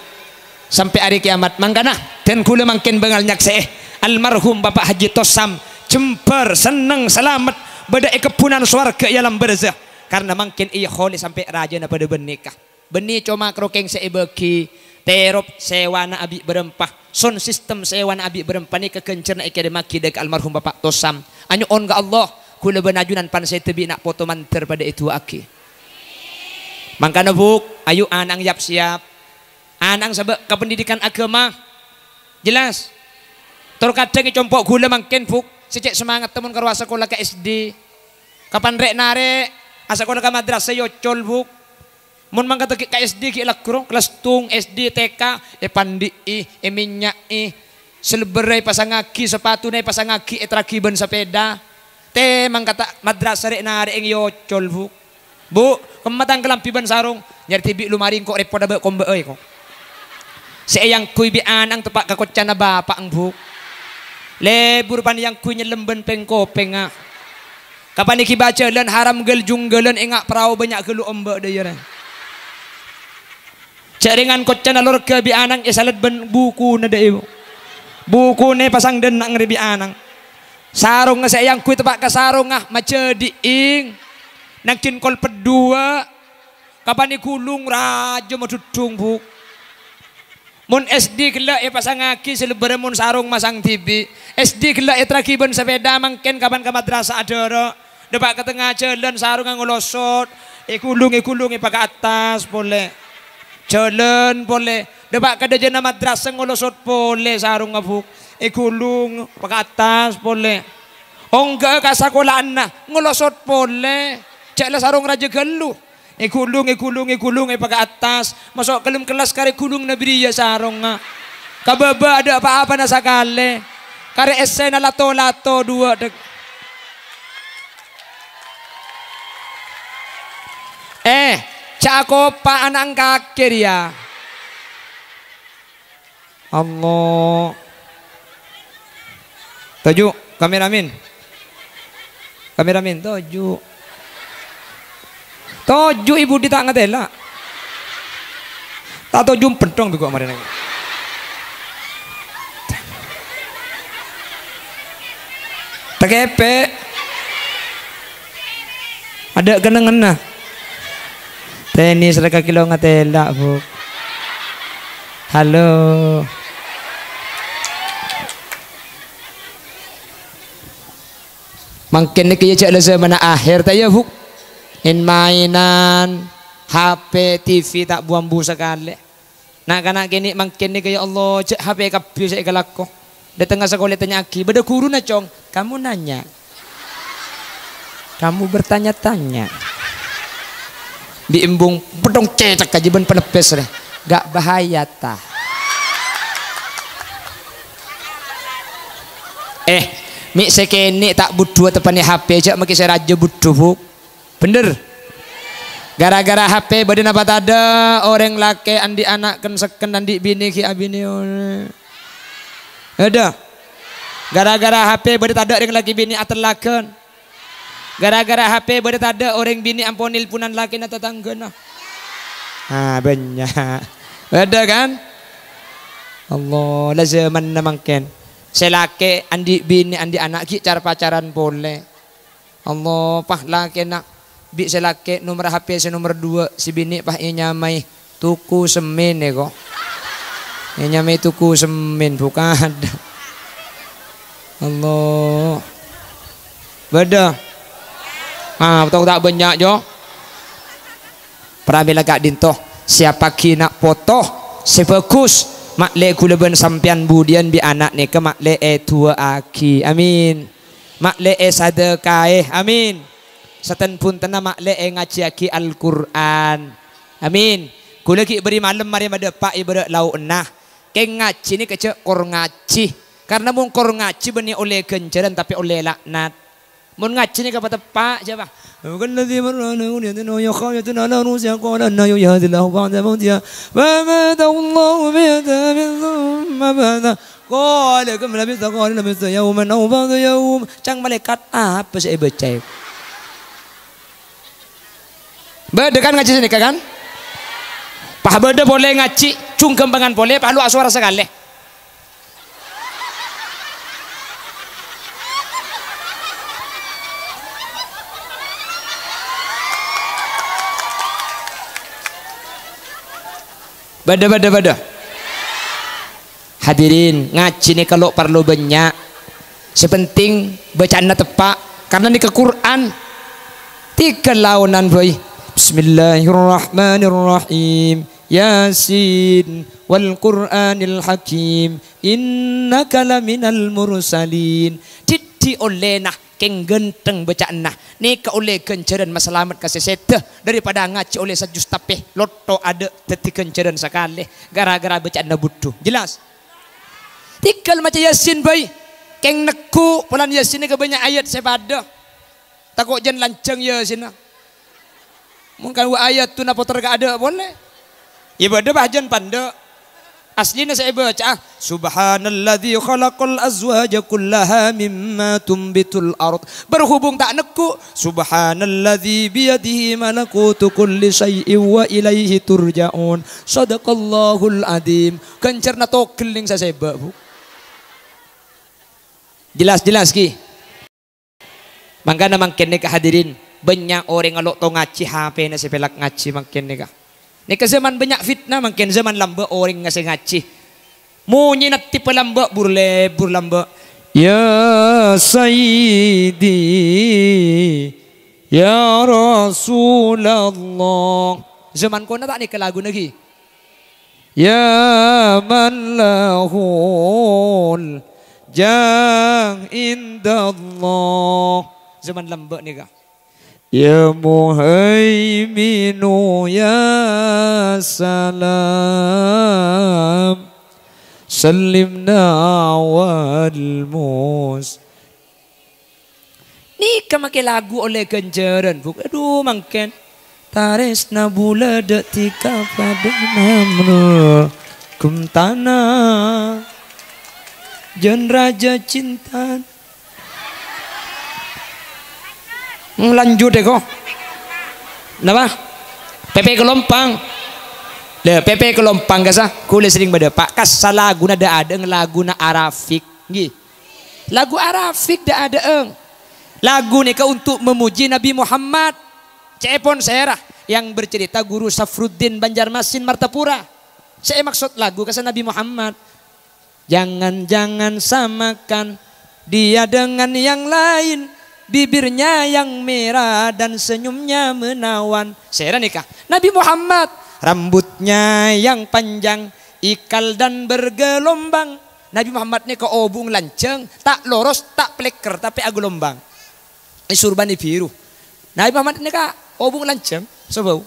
sampai hari kiamat mangkana dan kula mangkin bengal nyakseh almarhum Bapak Haji Tosam Jember seneng selamat beda kebunan swarga ialam berzah karena mungkin iya kholi sampai raja na pada bernikah benih cuma krokeng seibeki terop sewana abi berempah son sistem sewana abi berempah ni kekencerna ikademaki dek almarhum Bapak Tosam anyu on ga Allah kula benajunan pan saya tebi nak foto manter pada itu aki mangkana buk ayu anang yap siap anang sabak ke pendidikan agama jelas terkadang compok gula mangken buk secek semangat temen karwa sekolah ke SD kapan rek nare asa ko ka madrasah yo colbuk mun mangkata ki SD ki lakro kelas tung SD TK pandi minyak Seleberai pasang aki sepatu nai pasang aki etrakiban sepeda. Te mang kata madrasah rek nare eng yocol bu. Bu, kematang kelampiban sarung nyari tibi lumaring kok repot abe kombe kok. Seeyang kui bi anang tepak kakoccan na bapak ang bu. Lebur pan yang kui nyelemben pengkopeng ah. Kapan iki baca len haram gel junggelan engak perahu banyak gelu ombe daya. Jaringan koccan alor ke bi anang isalet ben buku na deu. Buku ne pasang den nak ngeribi anang. Sarung nga sayang kuy tepak ka sarung nga macediing. Nang kinkol pedua. Kapan ikulung rajo madudung bu. Mun SD kela pasang aki selebere mun sarung masang TV. SD kela trakiban sepeda mangken kapan ka madrasah adara. Depak ke tengah jalan sarung nga ngolosot. Ikulung ipaka atas boleh. Jalan boleh. Depak kada jana madrasah ngolosot boleh sarung ngabuk. Ikulung paka atas boleh. Ongga ka sakolaan na ngolosot boleh. Caklah sarung raja gelu. Ikulung paka atas. Masuk kelem kelas kare kulung na beriya sarung nga. Kababa ada apa-apa na sakale. Kare esen na lato-lato dua dek. Cako pa anang kakir ya. Allah. Tuju, kameramen. Tuju. Tuju ibu di tak ngatela. Tak tuju pentong biku kemarin lagi. Tekepe. Ada genengan nah. Tenis reka kilo ngatela bu. Halo. Mungkin ni kaya cak zaman akhir taya bu. In mainan, HP, TV tak buambu sekali. Nak kanak kini mungkin ni kaya Allah cak HP kapi saya kelako. Di tengah sekolah tanya aki, beda guru na cong. Kamu nanya, kamu bertanya-tanya. Diimbung pedong cecak kajiban penepes deh. Gak bahaya tah. Mi sekene tak butuh tepani HP cak maki saya raja butuh bu. Bener. Gara-gara HP badan apa ada orang laki andi anak kan seken andi bini ki abini. Ada. Gara-gara HP badan ada orang laki bini atelakan. Gara-gara HP badan ada orang bini amponil punan laki na tetangga na. Banyak. Ada kan? Allah, lah zaman na mangken. Selake andi bini andi anak ki cara pacaran boleh. Allah pah laki nak bi selake nomor HP se nomor 2 si bini pah nyamai tuku semen kok. Nyamai tuku semen bukan ada. Allah. Beda. Betul tak banyak jo. Pramila kak dintoh siapa kina foto sebagus makle kuleban sampian budian bi anak ni ke makle tua aki amin makle sadekae amin seten pun tena makle ngaji aki Al-Quran amin kula ki beri malam mari madepak ibarat lau enah ke ngaji ni kecek kor ngaji karena mung kor ngaji beni oleh genceran tapi oleh laknat mun ngaji ni kapa tepak siapa kan ladzi marrana yadinu yakhawyatun ala rusia qala anna yuhadillahu ba'da mawtiha wa mata Allahu bi'adamin thumma ba'da qala kam labisa qala labisa yawman aw ba'da yawm cang malaikat apa saya baca beda kan ngaji sini kan pah beda boleh ngaji cung kembangan boleh pah lu suara sekali Bada. Hadirin ngaji nih kalau perlu banyak. Sepenting bacaan tepak karena nih ke Quran 3 launan boy. Bismillahirrahmanirrahim. Yasin wal Qur'anil Hakim. Innaka laminal mursalin. Didi oleh nah keng genteng bacaan nah nika oleh kenceran masalamat kasih sete daripada ngaji oleh sajus tapeh lotto ada teti kenceran sekali gara-gara bacaan nah butuh jelas Tikal macam Yasin bayi. Keng neku pulan Yasin ni kebanyak ayat saya pada. Takut jan lancang Yasin. Mungkin ayat tu napa tergak ada boleh. Ya bada bahjan panda. Aslinya saya baca Subhanalladzi khalaqal azwaja kullaha mimma tumbitul ard. Berhubung tak neku Subhanalladzi biyadihi malakutu kulli syai'in wa ilaihi turja'un. Sadaqallahul adzim. Kencerna tokeling saya bu. Jelas-jelas ki. Mangkana mangken nika hadirin banyak orang ngalok to ngaji HP na sepelak ngaji mangken nika. Nika zaman banyak fitnah mungkin zaman lamba orang ngasih ngaji. Munyi nanti pelamba burlebur lamba. Ya Sayyidi Ya Rasulullah. Zaman kona tak nika lagu lagi. Ya man lahul jang indallah. Zaman lamba nika. Ya Muhaiminu ya salam Salimna wal mus. Ni kemakai lagu oleh Kenjeran. Aduh mangken tares nabula detika pada namru kumtana jen raja cinta. Lanjut deh kok. Napa? Pepe Kelompang. Le Pepe Kelompang kasah. Kule sering pada Pak kas lagu na ada lagu na Arafik. Nggih. Lagu Arafik dah ada Lagu ni untuk memuji Nabi Muhammad. Cepon saya yang bercerita Guru Safruddin Banjarmasin Martapura. Saya maksud lagu kasah Nabi Muhammad. Jangan-jangan samakan dia dengan yang lain. Bibirnya yang merah dan senyumnya menawan. Saya nikah. Nabi Muhammad rambutnya yang panjang, ikal dan bergelombang. Nabi Muhammad ni ke obung lanceng, tak loros, tak pleker, tapi agelombang. Ini surbani biru. Nabi Muhammad ni ke obung lanceng, sebab.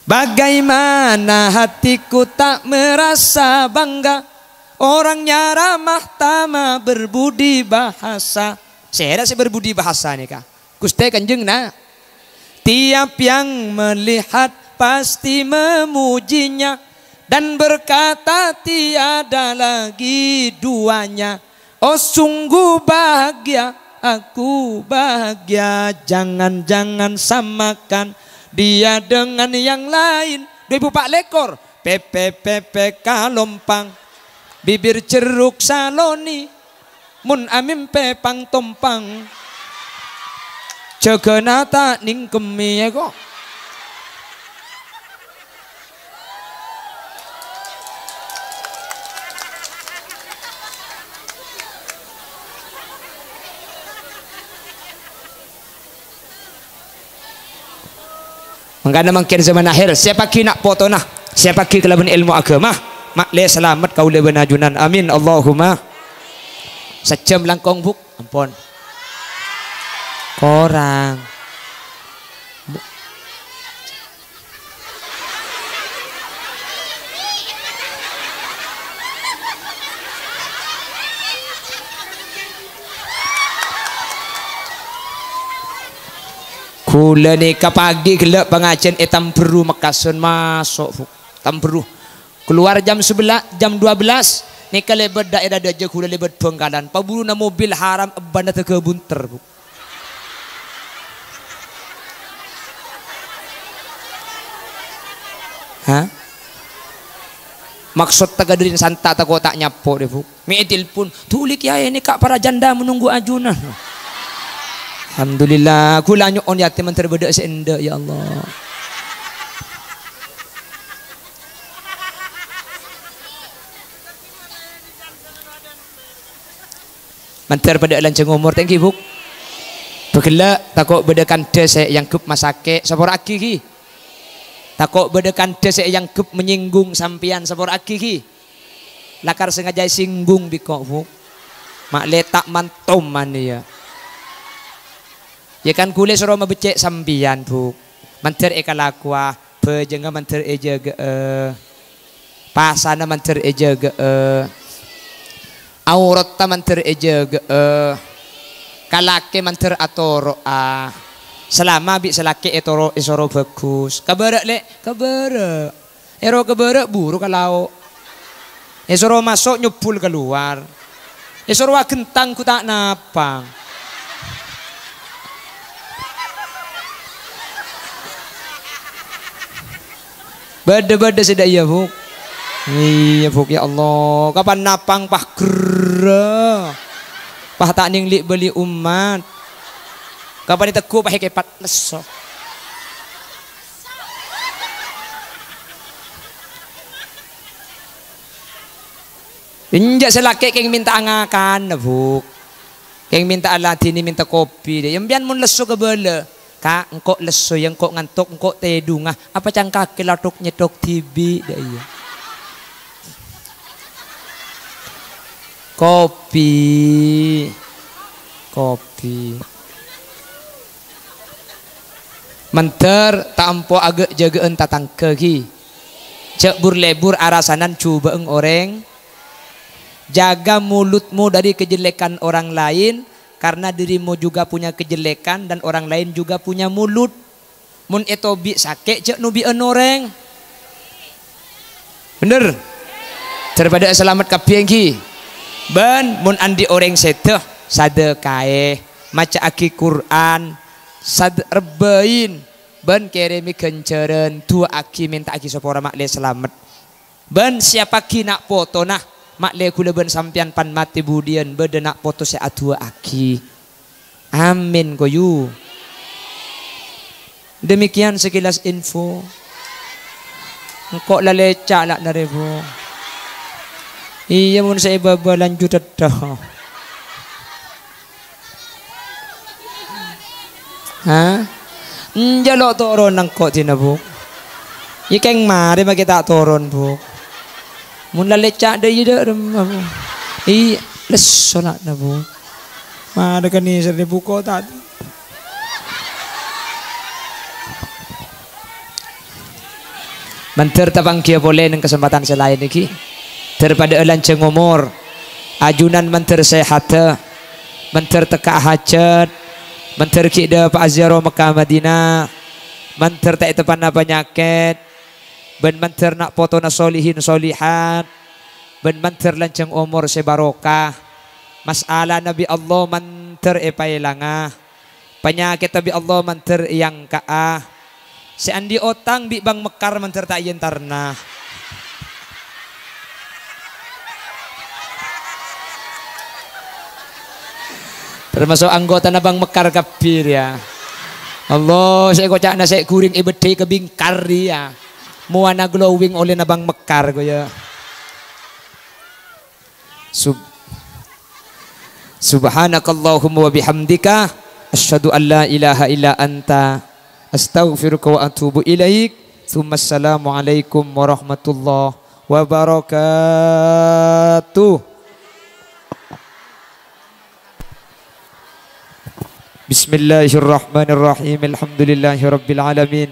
Bagaimana hatiku tak merasa bangga, orangnya ramah tamah berbudi bahasa. Saya berbudi bahasa nih kak. Gusti Kanjeng na. Tiap yang melihat pasti memujinya dan berkata tiada lagi duanya. Oh sungguh bahagia, aku bahagia. Jangan-jangan samakan dia dengan yang lain. 2004 lekor. Pepe Kelompang. Bibir ceruk saloni. Mun amim pepang tompang cegenata ning kemi kok. Mangkana mangkin zaman akhir siapa ki nak foto nah, siapa ki kelaban ilmu agama mak le selamat kau le benajunan amin Allahumma. Sejam langkong buk, ampun. Korang. Kula ni ke pagi gelap pengajian Tamberu Mekasun masuk buk. Tamberu. Keluar jam 11, jam 12. Nika lebat daerah daja kula lebat Bengkalan. Paburu na mobil haram banda teke bunter bu. Hah? Maksud tagadirin santa tako tak nyapo deh bu. Mi telepon tulik ya ini kak para janda menunggu ajunan. Alhamdulillah kula nyon yatim terbedak seenda ya Allah. Mantar pada lanceng umur thank you buk. Begela takut bedekan desa yang kup masake sapor aki ki. Takut bedekan desa yang kup menyinggung sampian sapor aki ki. Lakar sengaja singgung biko buk. Mak letak mantom mania. Ya kan kule suruh mebecek sampian buk. Mantar ekalakwa bejenga mantar ejaga pasana mantar ejaga aurat ta manter ejaga kalake manter atoro selama bi selake etoro isoro bagus kabara lek kabara ero kabara buru kalau isoro masuk nyebul keluar isoro gentang ku tak napang beda-beda sudah ya Buk. Iya Buk ya Allah. Kapan napang pah gerah. Pah tak ninglik beli umat. Kapan diteku pah kepat leso. Injak selaki keng minta angakan Buk. Keng minta aladini minta kopi deh. Yang bian mun leso ke bala. Kak, engkau leso yang kok ngantuk, engkau tedungah. Apa cangkak kelatuk nyetok tibi dah iya. Kopi, kopi. Menter tak ampo agak jagaan tatang kegi. Cek burlebur arasanan coba orang. Jaga mulutmu dari kejelekan orang lain. Karena dirimu juga punya kejelekan dan orang lain juga punya mulut. Mun etobi sakit cek nubi enoreng. Bener? Daripada selamat kapiengki. Ben mun andi orang seteh sadekae maca aki Quran sad rebain ben keremi kenceren tua aki minta aki sopora makle selamat. Ben siapa ki nak foto nah makle kula ben sampian pan mati budian beda nak foto se atua aki. Amin koyu. Demikian sekilas info. Engkau laleca lah narebo. Iya mun saya baba lanjut dah. Hah? Njalok toron engkau tina Bu. Ikeng mari bagi tak toron Bu. Mun laleca dah ida remah. Iya lesolat na Bu. Mada kan ni seri buko tadi. Manter tabang kia boleh dengan kesempatan selain ini. Daripada lanceng umur, ajunan manter sehat, manter teka hajat, manter kida Pak Azharo Mekah Madinah, manter tak tepan penyakit, ben manter nak foto na solihin solihat, ben manter lanceng umur sebarokah. Masalah Nabi Allah manter epailangah, penyakit Nabi Allah manter yang kaah. Seandi otang bi bang mekar manter tak yentarna. Termasuk anggota na bang mekar kapir ya. Allah saya kocak na saya kuring ibedhe kebingkar dia. Muana glowing oleh na bang mekar ko ya. Subhanakallahumma wa bihamdika asyhadu an la ilaha illa anta astaghfiruka wa atubu ilaik. Assalamualaikum warahmatullahi wabarakatuh. Bismillahirrahmanirrahim. Alhamdulillahirabbil alamin.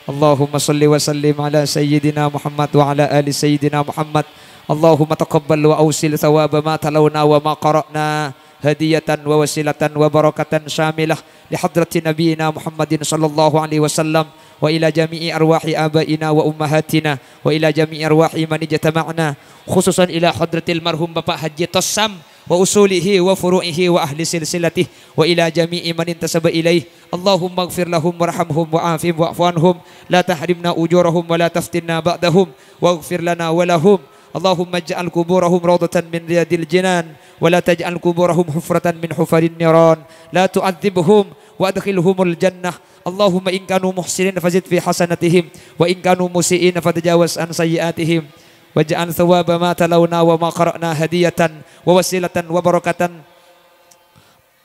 Allahumma salli wa sallim ala sayyidina Muhammad wa ala ali sayyidina Muhammad. Allahumma taqabbal wa awsil thawaba ma talawna wa ma qara'na hadiyatan wa wasilatan wa barakatan syamilah li hadrati nabiyina Muhammadin sallallahu alaihi wasallam wa ila jami'i arwahi abaina wa ummahatina wa ila jami'i arwahi man ijtama'na khususan ila hadratil marhum Bapak Haji Tossam wa usulihi wa furu'ihi wa ahli silsilatih wa ila jami'i man intasaba ilaih. Allahumma ighfir lahum warhamhum wa'afim wa'fu anhum la tahrimna ujurahum wa la taftinna ba'dahum waghfir lana wa lahum. Allahumma ij'al kuburahum rawdatan min riyadil jinan wa la taj'al kuburahum hufratan min hufarin niran la tu'adzibhum wa adkhilhumul jannah. Allahumma in kanu muhsinin fazid fi hasanatihim wa in kanu musiin fatajawaz an sayyiatihim waj'al thawaba ma talawna wa ma qara'na hadiyatan wa wasilatan wa barakatan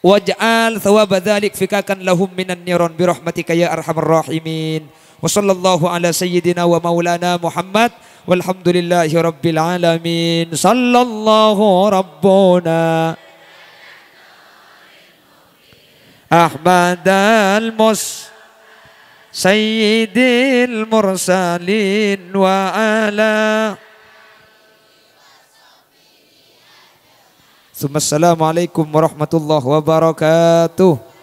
waj'al thawaba dhalik fikakan lahum minan niran bi rahmatika ya arhamar rahimin. Wa sallallahu ala sayyidina wa maulana Muhammad walhamdulillahi rabbil alamin. Sallallahu rabbuna Ahmad al-Mus Sayyidil mursalin wa ala Assalamualaikum warahmatullahi wabarakatuh.